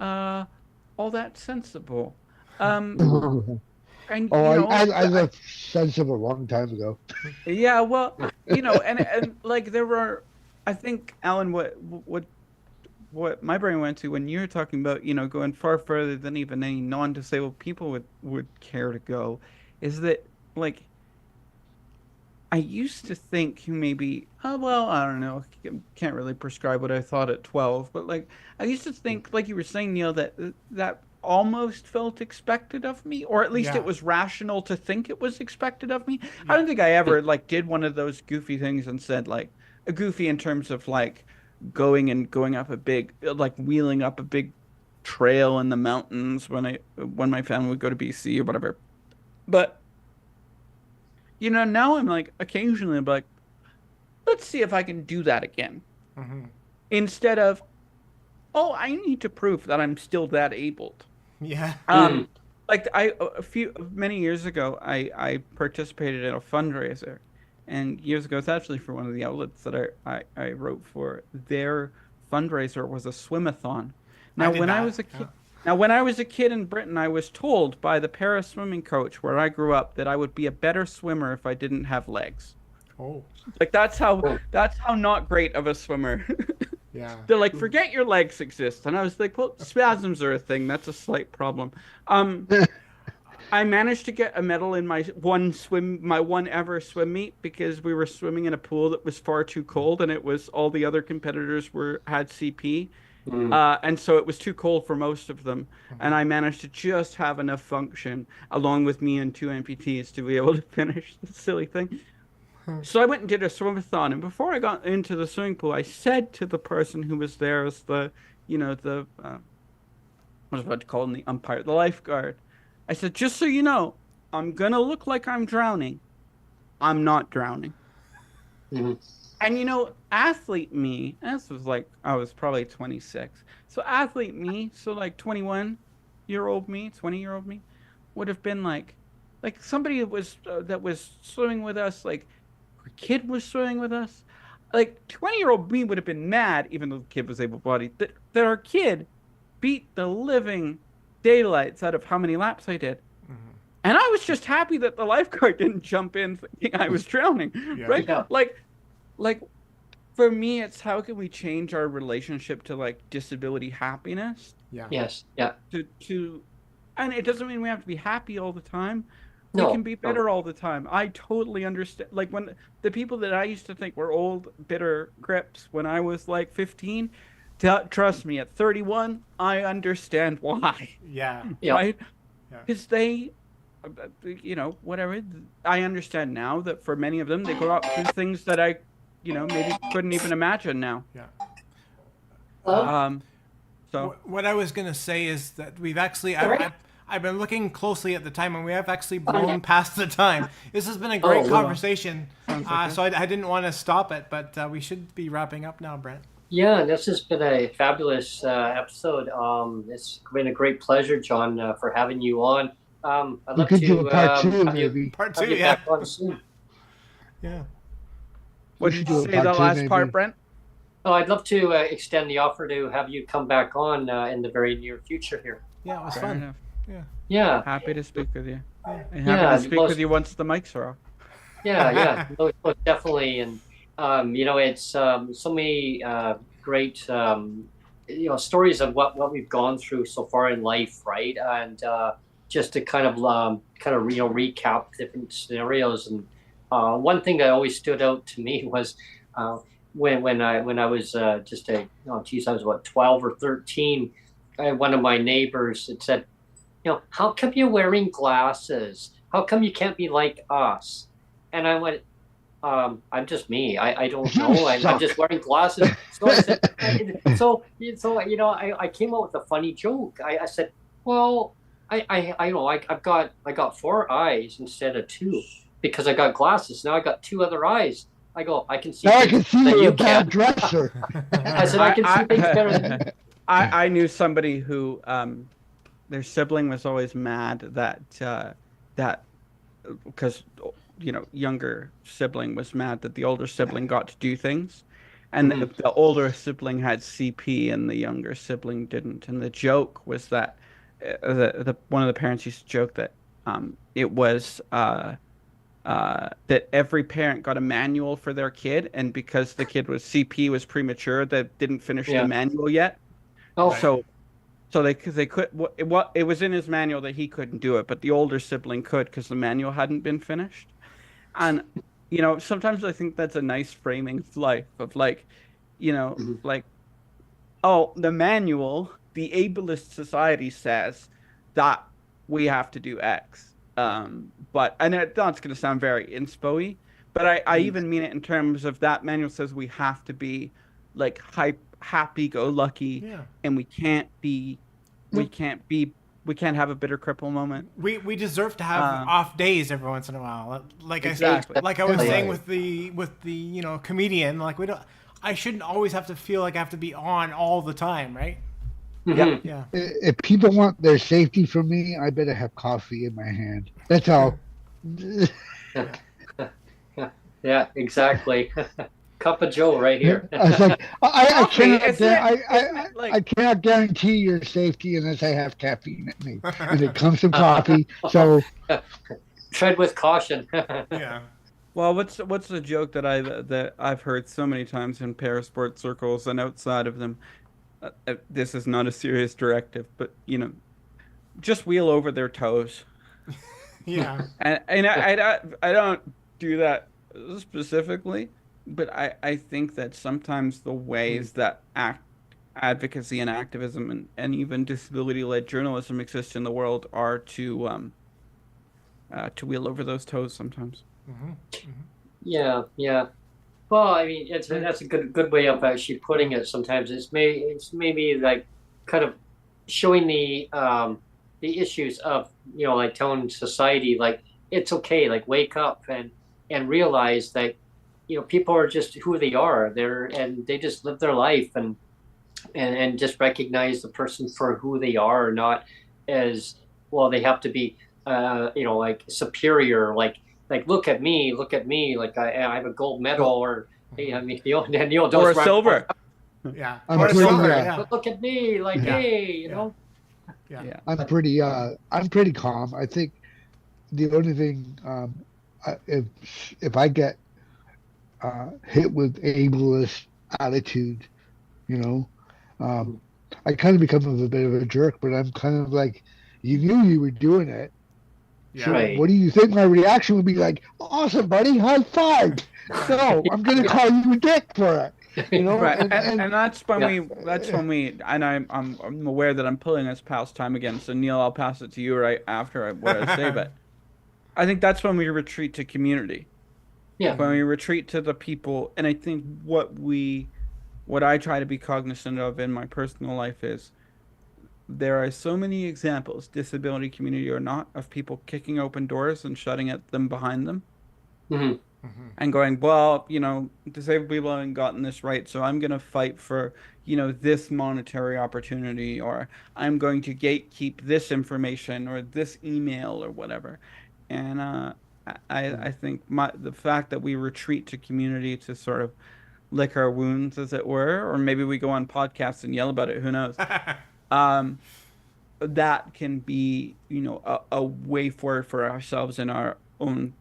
all that sensible. Um, and Oh, I left sensible a long time ago. yeah, well, and like there were, I think, Alan, what my brain went to when you were talking about, going far further than even any non-disabled people would care to go, is that, like, I used to think maybe, oh, well, I don't know, can't really prescribe what I thought at 12, but like, I used to think, like you were saying, Neil, that almost felt expected of me, or at least Yeah. it was rational to think it was expected of me. I Yeah. don't think I ever, like, did one of those goofy things and said, like, a goofy in terms of, like, going up a big, like, wheeling up a big trail in the mountains when my family would go to BC or whatever. But now I'm like, occasionally I'm like, let's see if I can do that again. Hmm. Instead of, oh, I need to prove that I'm still that abled. Yeah. Mm. Like, many years ago, I participated in a fundraiser, and years ago, it's actually for one of the outlets that I wrote for. Their fundraiser was a swimathon. I Now, did when I that. was a Yeah. kid, Now, when I was a kid in Britain, I was told by the para swimming coach where I grew up that I would be a better swimmer if I didn't have legs. Oh. Like, that's how Oh. that's how not great of a swimmer. Yeah. They're like, forget your legs exist. And I was like, well, spasms are a thing. That's a slight problem. I managed to get a medal in my one ever swim meet, because we were swimming in a pool that was far too cold, and it was all the other competitors had CP. Mm. And so it was too cold for most of them. And I managed to just have enough function, along with me and two amputees, to be able to finish the silly thing. So I went and did a swimathon, and before I got into the swimming pool, I said to the person who was there as I was about to call him the umpire, the lifeguard. I said, just so you know, I'm gonna look like I'm drowning. I'm not drowning. Mhm. And athlete me, this was like, I was probably 26. So athlete me, so like 21-year-old me, 20-year-old me, would have been like somebody that was swimming with us, like our kid was swimming with us. Like 20-year-old me would have been mad, even though the kid was able-bodied, that our kid beat the living daylights out of how many laps I did. And I was just happy that the lifeguard didn't jump in thinking I was drowning, Yeah. right? Yeah. Like for me, it's how can we change our relationship to, like, disability happiness Yeah. Yes. Yeah. and it doesn't mean we have to be happy all the time. We No. can be better all the time. I totally understand. Like, when the people that I used to think were old, bitter crips when I was like 15, trust me, at 31, I understand why. Yeah. Yeah. Right? Yeah. Because they, whatever. I understand now that for many of them, they go out through things that I, maybe couldn't even imagine now. Yeah. So What I was gonna say is that we've actually Alright. I've been looking closely at the time, and we have actually blown past the time. This has been a great wow. conversation. like So I didn't want to stop it, but we should be wrapping up now, Brent. Yeah, this has been a fabulous episode. It's been a great pleasure, John, for having you on. I'd You love could do to a part two, have you, maybe. Part have two, you yeah. back on soon. Yeah. what You did should you do a say the part two, last maybe. part, Brent? Oh, I'd love to extend the offer to have you come back on in the very near future here. Yeah, it was Fair fun. enough. Yeah. Yeah, Happy to speak with you. Yeah. And Yeah, happy to speak most- with you once the mics are off. yeah, most definitely. And It's so many great stories of what we've gone through so far in life, right? And just to recap different scenarios. And one thing that always stood out to me was when I was just I was what, 12 or 13. One of my neighbors had said, how come you're wearing glasses? How come you can't be like us? And I went, I'm just me. I don't know. I'm just wearing glasses. So I said, I came up with a funny joke. I said, well, I've got four eyes instead of two because I got glasses. Now I got two other eyes. I go, I can see. Now I can see that you're you a bad can't. dresser. I said, I can see things better than you. I knew somebody who their sibling was always mad that because younger sibling was mad that the older sibling got to do things, and the older sibling had CP and the younger sibling didn't. And the joke was that the one of the parents used to joke that it was that every parent got a manual for their kid, and because the kid was CP was premature, that didn't finish the manual yet. Oh, So they could it was in his manual that he couldn't do it, but the older sibling could because the manual hadn't been finished. And sometimes I think that's a nice framing of life of like, like, oh, the manual, the ableist society says that we have to do X. But and that's going to sound very inspo-y, but I even mean it in terms of that manual says we have to be like happy-go-lucky, and we can't have a bitter cripple moment. We deserve to have off days every once in a while. Like exactly. I was saying with the comedian, like I shouldn't always have to feel like I have to be on all the time, right? Mm-hmm. Yeah. If people want their safety from me, I better have coffee in my hand. That's all. Yeah, exactly. Cup of Joe right here. I was like, I cannot guarantee your safety unless I have caffeine at me, and it comes from coffee. So tread with caution. Yeah. Well, what's the joke that I've heard so many times in parasport circles and outside of them? This is not a serious directive, but just wheel over their toes. Yeah. And I don't do that specifically, but I think that sometimes the ways that advocacy and activism and even disability-led journalism exist in the world are to wheel over those toes sometimes. Mm-hmm. Mm-hmm. Yeah. Well, I mean, that's a good way of actually putting it. Sometimes it's maybe like kind of showing the issues of like telling society like it's okay, like wake up and realize that people are just who they are. And they just live their life and just recognize the person for who they are, not as well. They have to be like superior, like look at me, like I have a gold medal, or I mean, don't or a silver. Yeah. Or a silver. But look at me, like hey, Yeah. I'm pretty calm. I think the only thing if I get hit with ableist attitude, I kind of become a bit of a jerk, but I'm kind of like, you knew you were doing it. Yeah. So Right. what do you think my reaction would be? Like, awesome, buddy, high five. No, I'm going to call you a dick for it. Right, and that's when and I'm aware that I'm pulling this past time again. So Neil, I'll pass it to you right after what I say, but I think that's when we retreat to community. Yeah. When we retreat to the people, and I think what I try to be cognizant of in my personal life is there are so many examples, disability community or not, of people kicking open doors and shutting them behind them. Mm-hmm. Mm-hmm. And going, well, disabled people haven't gotten this right, so I'm going to fight for, this monetary opportunity, or I'm going to gatekeep this information or this email or whatever. And I think the fact that we retreat to community to sort of lick our wounds, as it were, or maybe we go on podcasts and yell about it, who knows? That can be, a way forward for ourselves in our own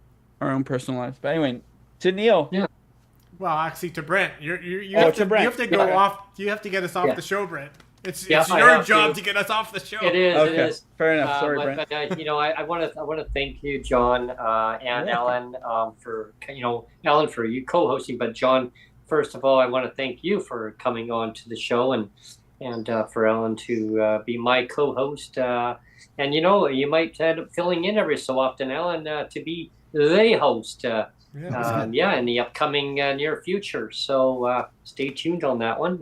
personal lives. But anyway, to Neil. Yeah. Well, actually, to Brent, you Oh, have to Brent. you have to go off. You have to get us off Yeah. the show, Brent. It's Yeah, I your have job to. to get us off the show. It is. Okay, It is. fair enough. Sorry, Brent. But I want to thank you, John, and Ellen, for Ellen for you co-hosting. But John, first of all, I want to thank you for coming on to the show, and for Ellen to be my co-host. And you might end up filling in every so often, Ellen, to be the host. In the upcoming near future. So stay tuned on that one.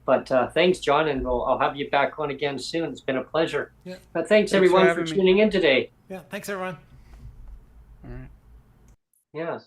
But thanks, John, and I'll have you back on again soon. It's been a pleasure. Yeah. But thanks everyone for having me. tuning in today. Yeah. Thanks, everyone. All right. Yeah.